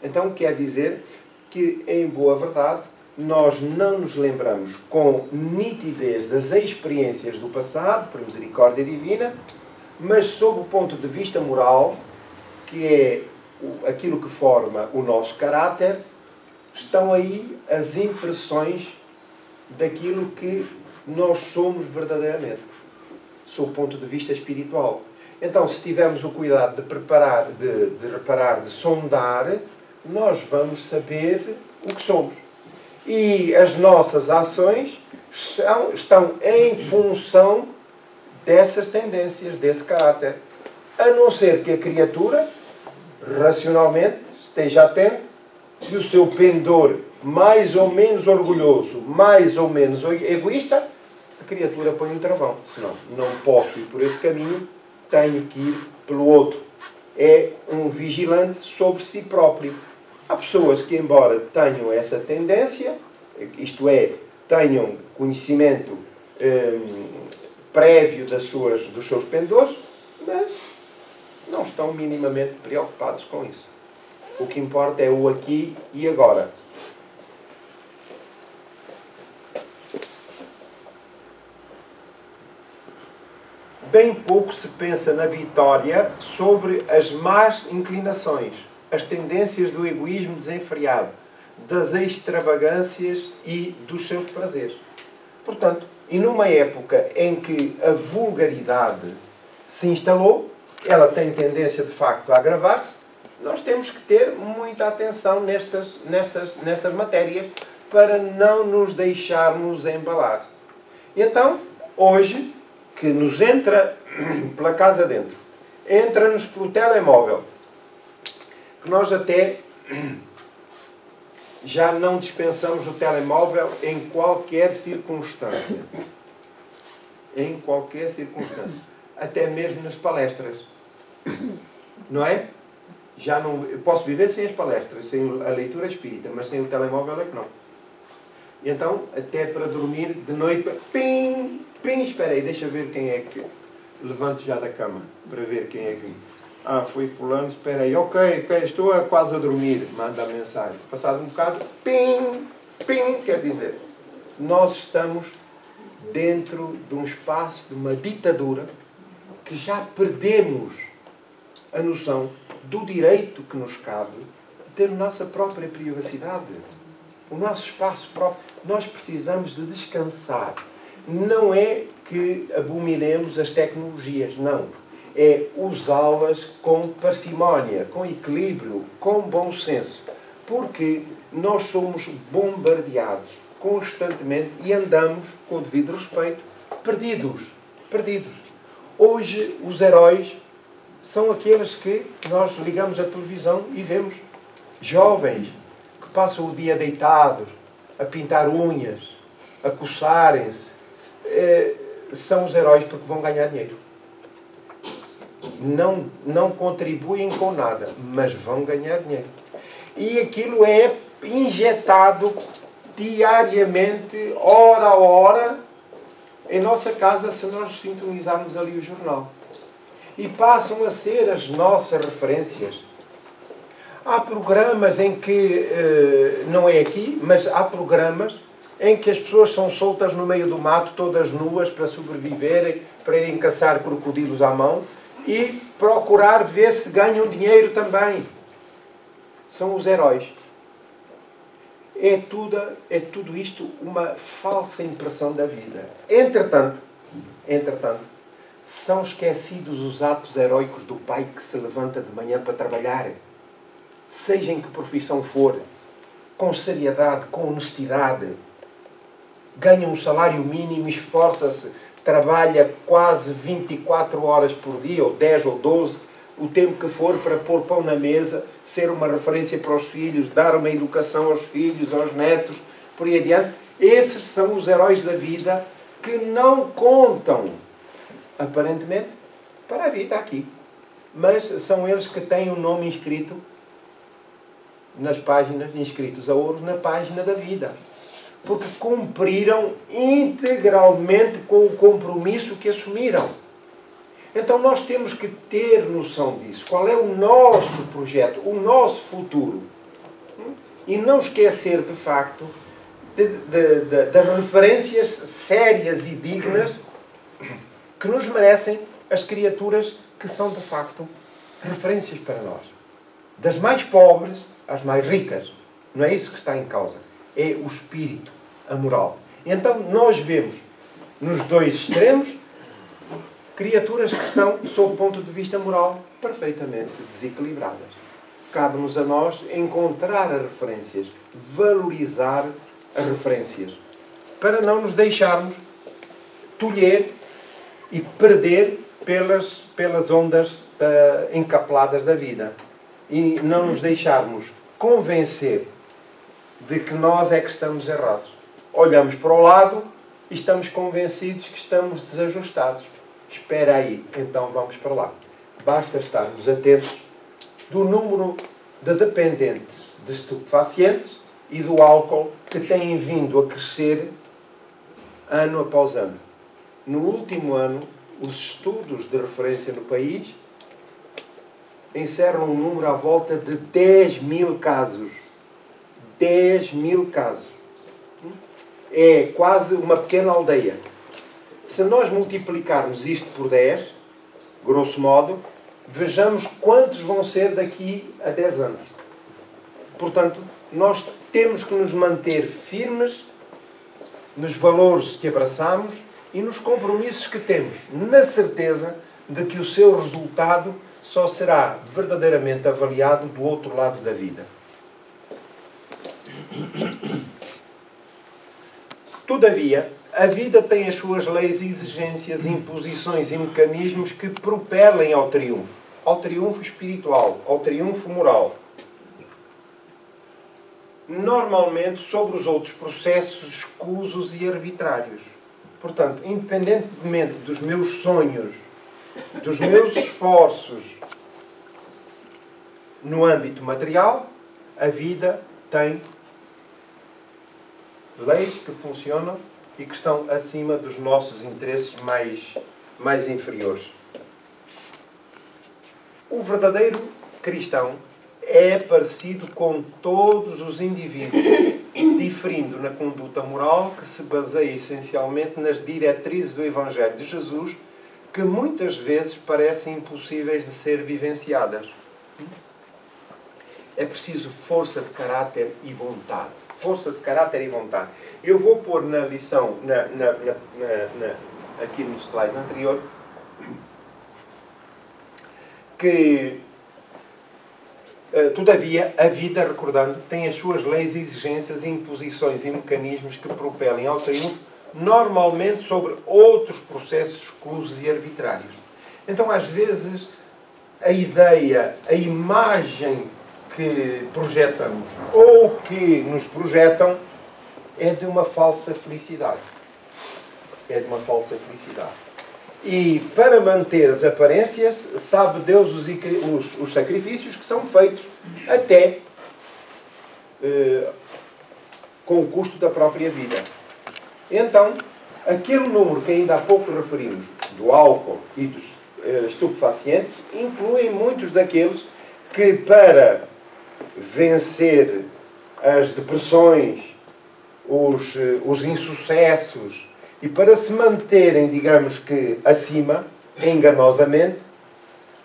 Então, quer dizer que, em boa verdade, nós não nos lembramos com nitidez das experiências do passado, por misericórdia divina, mas sob o ponto de vista moral, que é aquilo que forma o nosso caráter, estão aí as impressões daquilo que nós somos verdadeiramente, sob o ponto de vista espiritual. Então, se tivermos o cuidado de reparar, de sondar, nós vamos saber o que somos. E as nossas ações estão em função dessas tendências, desse caráter. A não ser que a criatura, racionalmente, esteja atento e o seu pendor mais ou menos orgulhoso, mais ou menos egoísta, a criatura põe um travão. Senão, não posso ir por esse caminho, tenho que ir pelo outro. É um vigilante sobre si próprio. Há pessoas que, embora tenham essa tendência, isto é, tenham conhecimento prévio dos seus pendores, mas não estão minimamente preocupados com isso. O que importa é o aqui e agora. Bem pouco se pensa na vitória sobre as más inclinações, as tendências do egoísmo desenfreado, das extravagâncias e dos seus prazeres. Portanto, e numa época em que a vulgaridade se instalou, ela tem tendência de facto a agravar-se, nós temos que ter muita atenção nestas matérias para não nos deixarmos embalar. Então, hoje, que nos entra pela casa dentro, entra-nos pelo telemóvel, que nós até já não dispensamos o telemóvel em qualquer circunstância. Em qualquer circunstância. Até mesmo nas palestras. Não é? Já não, eu posso viver sem as palestras, sem a leitura espírita, mas sem o telemóvel é que não. E então, até para dormir de noite, pim, pim, espera aí, deixa ver quem é que... Levante já da cama, para ver quem é que... Ah, foi fulano, espera aí, ok, estou quase a dormir, manda a mensagem. Passado um bocado, pim, pim, quer dizer, nós estamos dentro de um espaço, de uma ditadura, que já perdemos a noção do direito que nos cabe de ter a nossa própria privacidade, o nosso espaço próprio. Nós precisamos de descansar. Não é que abominemos as tecnologias, não. É usá-las com parcimónia, com equilíbrio, com bom senso. Porque nós somos bombardeados constantemente e andamos, com o devido respeito, perdidos. Hoje, os heróis são aqueles que nós ligamos a televisão e vemos jovens que passam o dia deitados, a pintar unhas, a coçarem-se. São os heróis porque vão ganhar dinheiro. Não contribuem com nada, mas vão ganhar dinheiro. E aquilo é injetado diariamente, hora a hora, em nossa casa, se nós sintonizarmos ali o jornal. E passam a ser as nossas referências. Há programas em que, não é aqui, mas há programas em que as pessoas são soltas no meio do mato, todas nuas, para sobreviverem, para irem caçar crocodilos à mão e procurar ver se ganham dinheiro também. São os heróis. É tudo isto uma falsa impressão da vida. Entretanto, são esquecidos os atos heróicos do pai que se levanta de manhã para trabalhar, seja em que profissão for, com seriedade, com honestidade, ganha um salário mínimo, esforça-se, trabalha quase 24 horas por dia, ou 10 ou 12, o tempo que for para pôr pão na mesa, ser uma referência para os filhos, dar uma educação aos filhos, aos netos, por aí adiante. Esses são os heróis da vida que não contam, aparentemente, para a vida aqui. Mas são eles que têm o nome inscrito nas páginas, inscritos a ouros na página da vida. Porque cumpriram integralmente com o compromisso que assumiram. Então nós temos que ter noção disso. Qual é o nosso projeto, o nosso futuro. E não esquecer, de facto, das referências sérias e dignas que nos merecem as criaturas que são, de facto, referências para nós. Das mais pobres às mais ricas. Não é isso que está em causa. É o espírito, a moral. Então nós vemos, nos dois extremos, criaturas que são, sob o ponto de vista moral, perfeitamente desequilibradas. Cabe-nos a nós encontrar as referências, valorizar as referências, para não nos deixarmos tolher e perder pelas ondas encapladas da vida. E não nos deixarmos convencer de que nós é que estamos errados. Olhamos para o lado e estamos convencidos que estamos desajustados. Espera aí, então vamos para lá. Basta estarmos atentos do número de dependentes de estupefacientes e do álcool que têm vindo a crescer ano após ano. No último ano, os estudos de referência no país encerram um número à volta de 10.000 casos. 10.000 casos. É quase uma pequena aldeia. Se nós multiplicarmos isto por 10, grosso modo, vejamos quantos vão ser daqui a 10 anos. Portanto, nós temos que nos manter firmes nos valores que abraçamos e nos compromissos que temos, na certeza de que o seu resultado só será verdadeiramente avaliado do outro lado da vida. Todavia, a vida tem as suas leis, exigências, imposições e mecanismos que propelem ao triunfo espiritual, ao triunfo moral. Normalmente sobre os outros processos escusos e arbitrários. Portanto, independentemente dos meus sonhos, dos meus esforços no âmbito material, a vida tem leis que funcionam e que estão acima dos nossos interesses mais inferiores. O verdadeiro cristão é parecido com todos os indivíduos, diferindo na conduta moral que se baseia essencialmente nas diretrizes do Evangelho de Jesus, que muitas vezes parecem impossíveis de ser vivenciadas. É preciso força de caráter e vontade. Força de caráter e vontade. Eu vou pôr na lição, aqui no slide anterior, que todavia, a vida, recordando, tem as suas leis, exigências, imposições e mecanismos que propelem ao triunfo, normalmente sobre outros processos escusos e arbitrários. Então, às vezes, a ideia, a imagem que projetamos ou que nos projetam é de uma falsa felicidade. É de uma falsa felicidade. E para manter as aparências, sabe Deus os sacrifícios que são feitos até com o custo da própria vida. Então, aquele número que ainda há pouco referimos, do álcool e dos estupefacientes, incluem muitos daqueles que, para vencer as depressões, os insucessos, e para se manterem, digamos que, acima, enganosamente,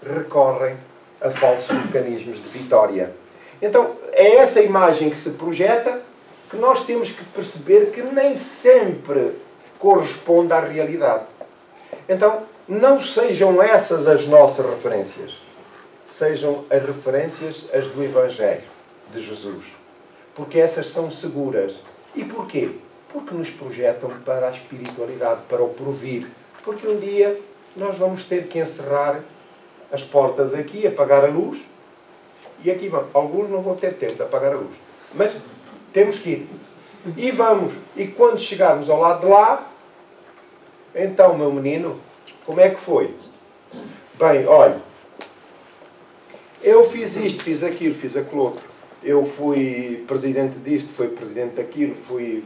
recorrem a falsos mecanismos de vitória. Então, é essa imagem que se projeta que nós temos que perceber que nem sempre corresponde à realidade. Então, não sejam essas as nossas referências. Sejam as referências as do Evangelho de Jesus. Porque essas são seguras. E porquê? Porque nos projetam para a espiritualidade, para o porvir. Porque um dia nós vamos ter que encerrar as portas aqui, apagar a luz, e aqui vamos. Alguns não vão ter tempo de apagar a luz. Mas temos que ir. E vamos. E quando chegarmos ao lado de lá, então, meu menino, como é que foi? Bem, olha, eu fiz isto, fiz aquilo, fiz aquilo outro. Eu fui presidente disto, fui presidente daquilo, fui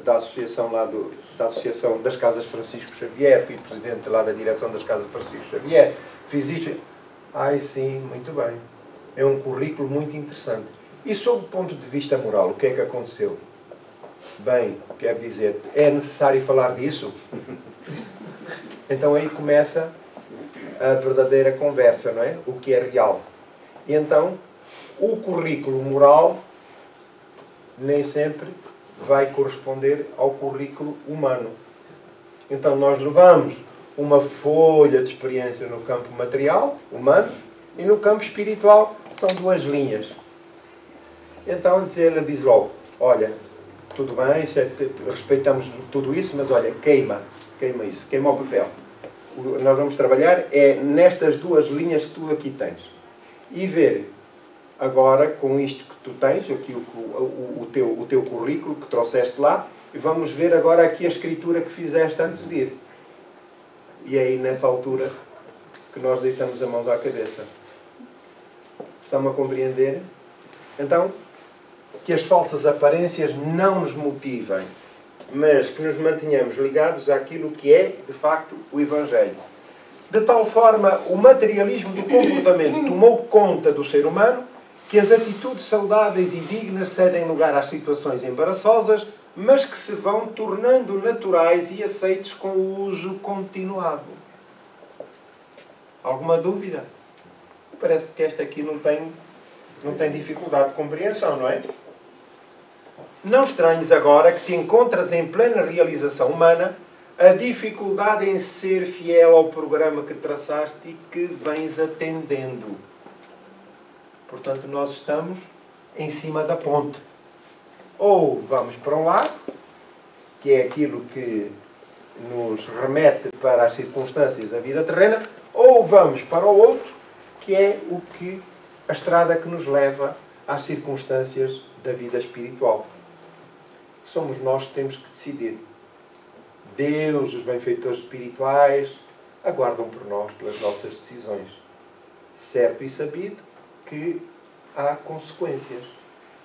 da associação lá da Associação das Casas Francisco Xavier, fui presidente lá da direção das Casas Francisco Xavier, fiz isto. Ai sim, muito bem. É um currículo muito interessante. E sob o ponto de vista moral, o que é que aconteceu? Bem, quero dizer, é necessário falar disso? Então aí começa a verdadeira conversa, não é? O que é real. E então, o currículo moral nem sempre vai corresponder ao currículo humano. Então nós levamos uma folha de experiência no campo material, humano, e no campo espiritual são duas linhas. Então ela diz logo, olha, tudo bem, respeitamos tudo isso, mas olha, queima isso, queima o papel. Nós vamos trabalhar nestas duas linhas que tu aqui tens. E ver agora, com isto que tu tens, aqui o teu currículo que trouxeste lá, e vamos ver agora aqui a escritura que fizeste antes de ir. E é aí, nessa altura, que nós deitamos a mão à cabeça. Estão-me a compreender? Então, que as falsas aparências não nos motivem. mas que nos mantenhamos ligados àquilo que é, de facto, o Evangelho. De tal forma, o materialismo do comportamento tomou conta do ser humano que as atitudes saudáveis e dignas cedem lugar às situações embaraçosas, mas que se vão tornando naturais e aceites com o uso continuado. Alguma dúvida? Parece que esta aqui não tem dificuldade de compreensão, não é? Não estranhes agora que te encontras em plena realização humana a dificuldade em ser fiel ao programa que traçaste e que vens atendendo. Portanto, nós estamos em cima da ponte. Ou vamos para um lado, que é aquilo que nos remete para as circunstâncias da vida terrena, ou vamos para o outro, que é a estrada que nos leva às circunstâncias da vida espiritual. Somos nós que temos que decidir. Deus, os benfeitores espirituais, aguardam por nós pelas nossas decisões. Certo e sabido que há consequências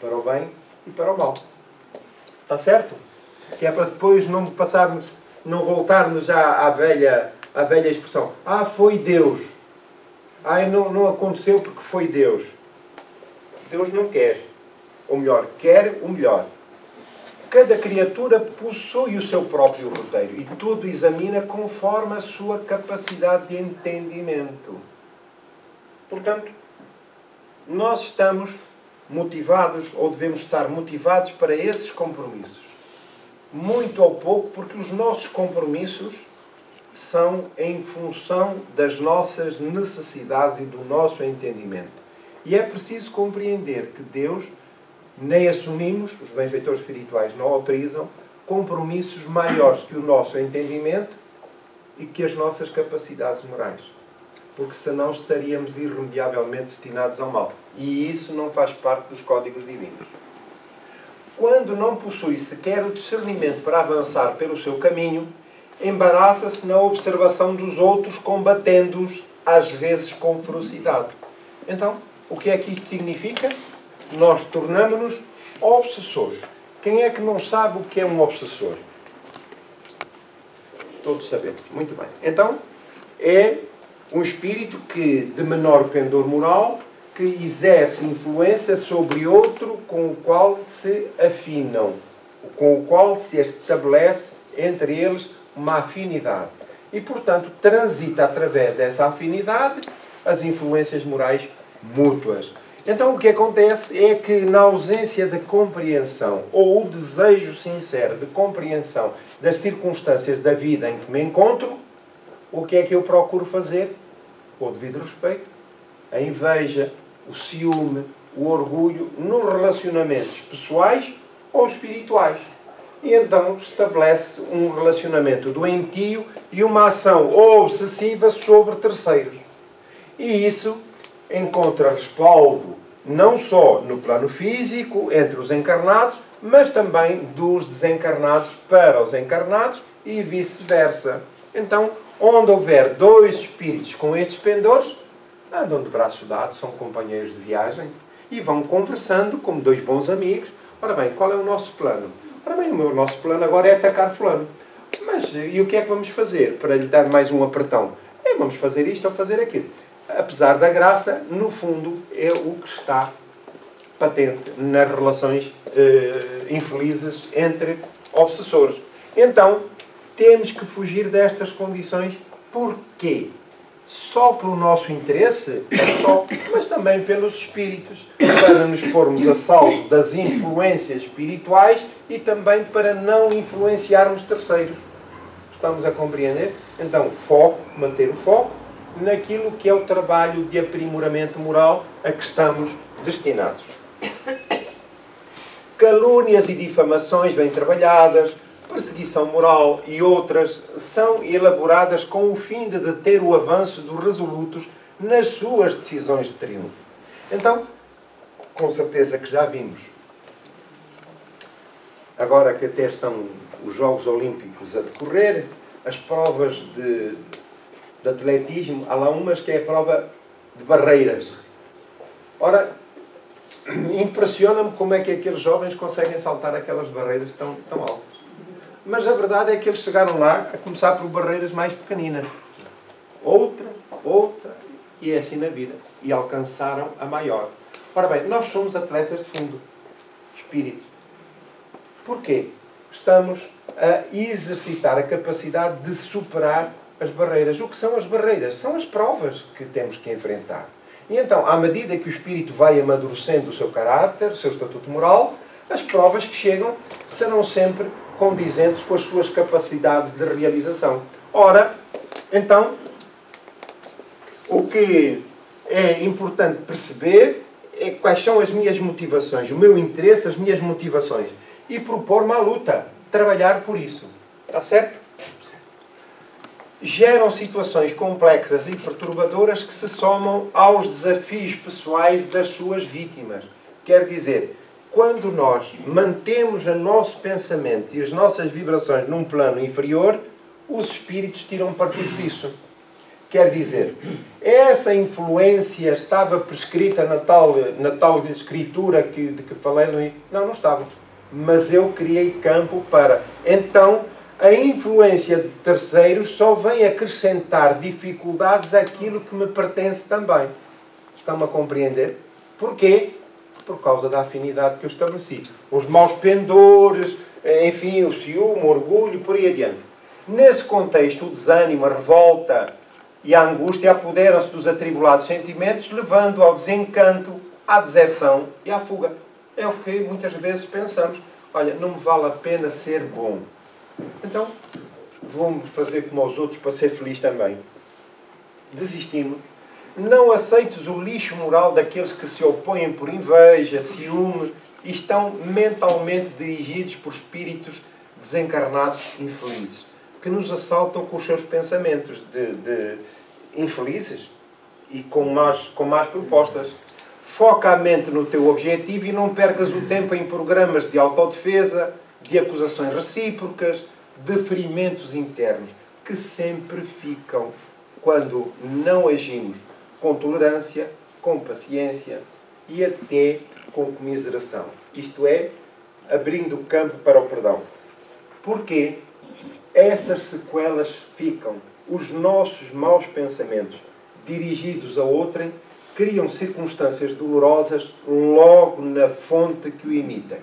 para o bem e para o mal. Está certo? Que é para depois não voltarmos já à velha expressão. Foi Deus. Não aconteceu porque foi Deus. Deus não quer. Ou melhor, quer o melhor. Cada criatura possui o seu próprio roteiro e tudo examina conforme a sua capacidade de entendimento. Portanto, nós estamos motivados, ou devemos estar motivados para esses compromissos. Muito ou pouco, porque os nossos compromissos são em função das nossas necessidades e do nosso entendimento. E é preciso compreender que Deus nem assumimos, os benfeitores espirituais não autorizam, compromissos maiores que o nosso entendimento e que as nossas capacidades morais. Porque senão estaríamos irremediavelmente destinados ao mal. E isso não faz parte dos códigos divinos. Quando não possui sequer o discernimento para avançar pelo seu caminho, embaraça-se na observação dos outros, combatendo-os, às vezes com ferocidade. Então, o que é que isto significa? Nós tornamos-nos obsessores. Quem é que não sabe o que é um obsessor? Todos sabemos. Muito bem. Então, é um espírito que, de menor pendor moral, que exerce influência sobre outro com o qual se afinam, com o qual se estabelece entre eles uma afinidade. E, portanto, transita através dessa afinidade as influências morais mútuas. Então, o que acontece é que, na ausência de compreensão, ou o desejo sincero de compreensão das circunstâncias da vida em que me encontro, o que é que eu procuro fazer? Com o devido respeito, a inveja, o ciúme, o orgulho, nos relacionamentos pessoais ou espirituais. E então estabelece um relacionamento doentio e uma ação obsessiva sobre terceiros. E isso encontra respaldo não só no plano físico, entre os encarnados, mas também dos desencarnados para os encarnados e vice-versa. Então, onde houver dois espíritos com estes pendores, andam de braço dado, são companheiros de viagem e vão conversando como dois bons amigos. Ora bem, qual é o nosso plano? Ora bem, o nosso plano agora é atacar fulano. Mas e o que é que vamos fazer para lhe dar mais um apertão? Vamos fazer isto ou fazer aquilo. Apesar da graça, no fundo, é o que está patente nas relações infelizes entre obsessores. Então, temos que fugir destas condições. Porquê? Só pelo nosso interesse, mas também pelos espíritos, para nos pormos a salvo das influências espirituais e também para não influenciarmos terceiros. Estamos a compreender? Então, foco, manter o foco naquilo que é o trabalho de aprimoramento moral a que estamos destinados. Calúnias e difamações bem trabalhadas, perseguição moral e outras são elaboradas com o fim de deter o avanço dos resolutos nas suas decisões de triunfo. Então, com certeza que já vimos, agora que até estão os Jogos Olímpicos a decorrer, as provas de atletismo, há lá umas que é a prova de barreiras. Ora, impressiona-me como é que aqueles jovens conseguem saltar aquelas barreiras tão altas. Mas a verdade é que eles chegaram lá a começar por barreiras mais pequeninas. Outra, e é assim na vida. E alcançaram a maior. Ora bem, nós somos atletas de fundo. Espírito. Porquê? Estamos a exercitar a capacidade de superar as barreiras. O que são as barreiras? São as provas que temos que enfrentar. E então, à medida que o espírito vai amadurecendo o seu caráter, o seu estatuto moral, as provas que chegam serão sempre condizentes com as suas capacidades de realização. Ora, então, o que é importante perceber é quais são as minhas motivações, o meu interesse, as minhas motivações. E propor-me à luta, trabalhar por isso. Está certo? Geram situações complexas e perturbadoras que se somam aos desafios pessoais das suas vítimas. Quer dizer, quando nós mantemos o nosso pensamento e as nossas vibrações num plano inferior, os espíritos tiram partido disso. Quer dizer, essa influência estava prescrita na tal escritura de que falei? Não estava. Mas eu criei campo para... Então, a influência de terceiros só vem acrescentar dificuldades àquilo que me pertence também. Estão-me a compreender? Porquê? Por causa da afinidade que eu estabeleci. Os maus pendores, enfim, o ciúme, o orgulho, por aí adiante. Nesse contexto, o desânimo, a revolta e a angústia apoderam-se dos atribulados sentimentos, levando ao desencanto, à deserção e à fuga. É o que muitas vezes pensamos. Olha, não me vale a pena ser bom. Então, vou-me fazer como aos outros para ser feliz também. Desistimos. Não aceites o lixo moral daqueles que se opõem por inveja, ciúme e estão mentalmente dirigidos por espíritos desencarnados infelizes, que nos assaltam com os seus pensamentos de infelizes e com más propostas. Foca a mente no teu objetivo e não percas o tempo em programas de autodefesa, de acusações recíprocas, de ferimentos internos, que sempre ficam quando não agimos com tolerância, com paciência e até com comiseração. Isto é, abrindo campo para o perdão. Porquê? Essas sequelas ficam. Os nossos maus pensamentos dirigidos a outrem criam circunstâncias dolorosas logo na fonte que o emitem.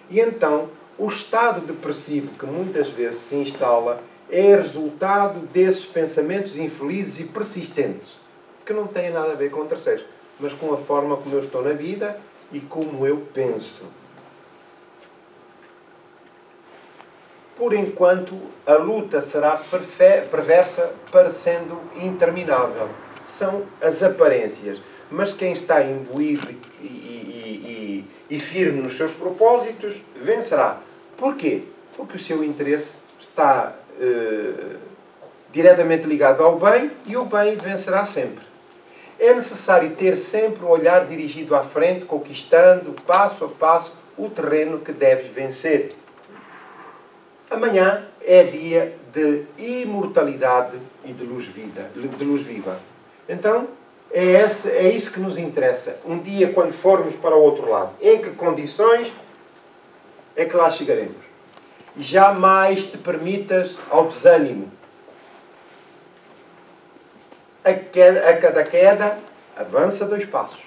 E então, o estado depressivo que muitas vezes se instala é resultado desses pensamentos infelizes e persistentes, que não têm nada a ver com terceiros, mas com a forma como eu estou na vida e como eu penso. Por enquanto, a luta será perversa, parecendo interminável. São as aparências. Mas quem está imbuído e firme nos seus propósitos, vencerá. Porquê? Porque o seu interesse está diretamente ligado ao bem e o bem vencerá sempre. É necessário ter sempre o olhar dirigido à frente, conquistando, passo a passo, o terreno que deves vencer. Amanhã é dia de imortalidade e de luz viva. Então, é isso que nos interessa. Um dia, quando formos para o outro lado, em que condições é que lá chegaremos? Jamais te permitas ao desânimo. A cada queda, avança 2 passos.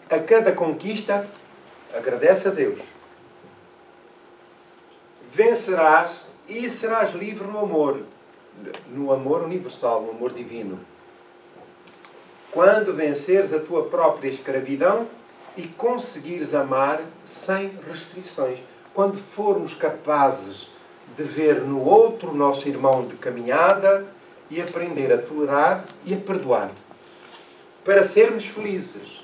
A cada conquista, agradece a Deus. Vencerás e serás livre no amor universal, no amor divino. Quando venceres a tua própria escravidão e conseguires amar sem restrições. Quando formos capazes de ver no outro nosso irmão de caminhada e aprender a tolerar e a perdoar. Para sermos felizes.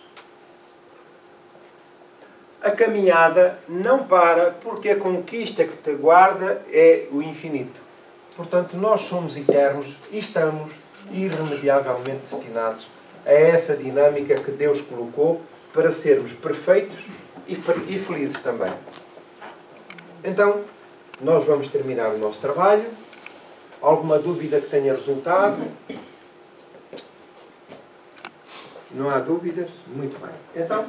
A caminhada não para, porque a conquista que te aguarda é o infinito. Portanto, nós somos eternos e estamos irremediavelmente destinados a essa dinâmica que Deus colocou para sermos perfeitos e felizes também. Então, nós vamos terminar o nosso trabalho. Alguma dúvida que tenha resultado? Não há dúvidas? Muito bem. Então,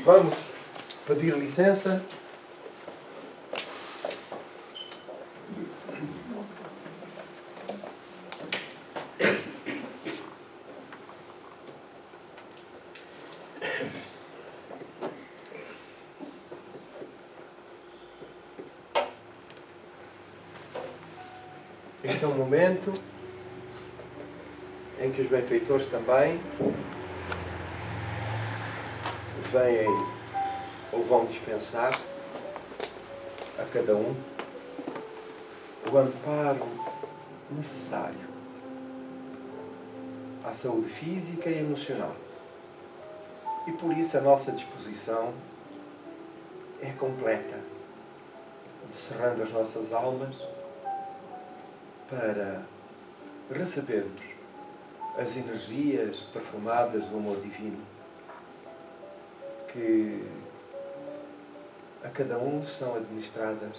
vamos pedir licença. Este é um momento em que os benfeitores também vêm ou vão dispensar a cada um o amparo necessário à saúde física e emocional. E por isso a nossa disposição é completa, cerrando as nossas almas para recebermos as energias perfumadas do amor divino que a cada um são administradas.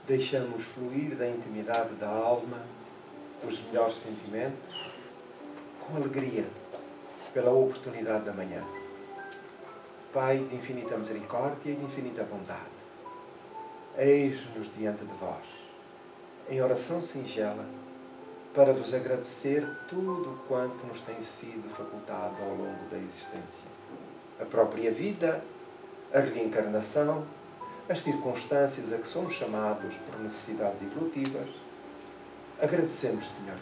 Deixamos fluir da intimidade da alma os melhores sentimentos com alegria pela oportunidade da manhã. Pai de infinita misericórdia e de infinita bondade, eis-nos diante de vós, em oração singela, para vos agradecer tudo quanto nos tem sido facultado ao longo da existência. A própria vida, a reencarnação, as circunstâncias a que somos chamados por necessidades evolutivas. Agradecemos, Senhor,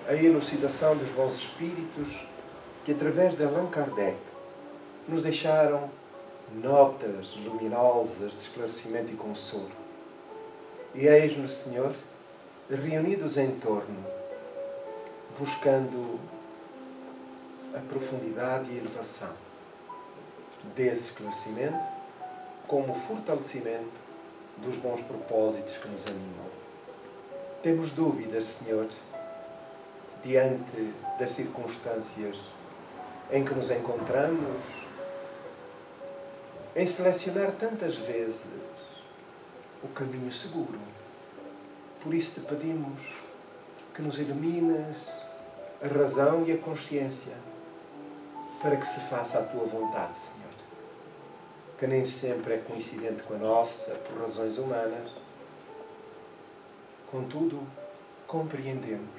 a elucidação dos bons espíritos que, através de Allan Kardec, nos deixaram notas luminosas de esclarecimento e consolo. E eis-nos, Senhor, reunidos em torno, buscando a profundidade e a elevação desse esclarecimento como fortalecimento dos bons propósitos que nos animam. Temos dúvidas, Senhor, diante das circunstâncias em que nos encontramos, em selecionar tantas vezes o caminho seguro. Por isso te pedimos que nos ilumines a razão e a consciência para que se faça a tua vontade, Senhor, que nem sempre é coincidente com a nossa por razões humanas. Contudo, compreendemos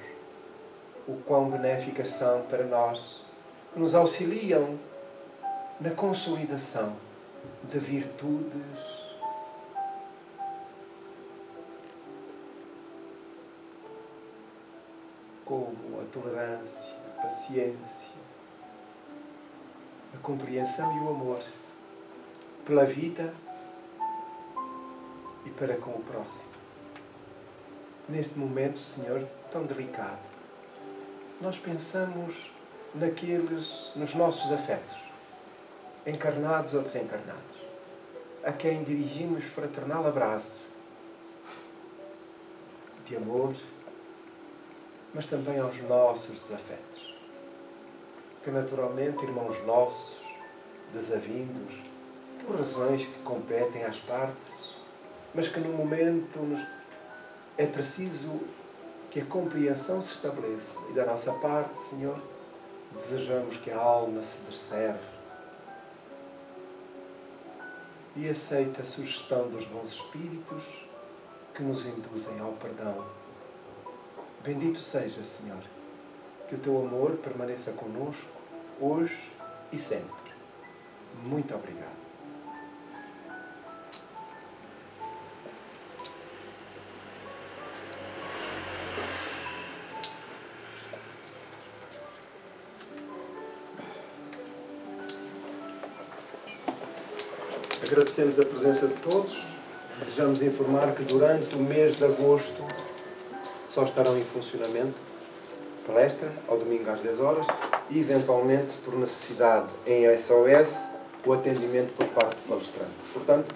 o quão benéficas são para nós, que nos auxiliam na consolidação de virtudes como a tolerância, a paciência, a compreensão e o amor pela vida e para com o próximo. Neste momento, Senhor, tão delicado, nós pensamos nos nossos afetos, encarnados ou desencarnados, a quem dirigimos fraternal abraço de amor, mas também aos nossos desafetos, que naturalmente, irmãos nossos, desavindos, por razões que competem às partes, mas que no momento é preciso que a compreensão se estabeleça. E da nossa parte, Senhor, desejamos que a alma se descerre e aceite a sugestão dos bons espíritos que nos induzem ao perdão. Bendito seja, Senhor, que o teu amor permaneça conosco hoje e sempre. Muito obrigado. Agradecemos a presença de todos. Desejamos informar que durante o mês de agosto só estarão em funcionamento palestra, ao domingo às 10 horas, e eventualmente, se por necessidade em SOS, o atendimento por parte do palestrante. Portanto,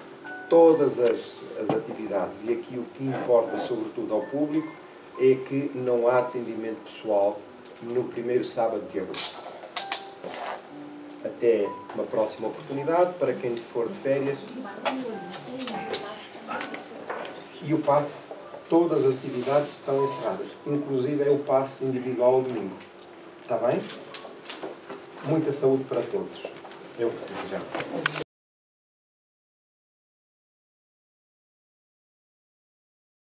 todas as atividades, e aqui o que importa sobretudo ao público, é que não há atendimento pessoal no primeiro sábado de agosto. Até uma próxima oportunidade, para quem for de férias. E o passe, todas as atividades estão encerradas, inclusive é o passe individual ao domingo. Está bem? Muita saúde para todos. Eu que desejamos.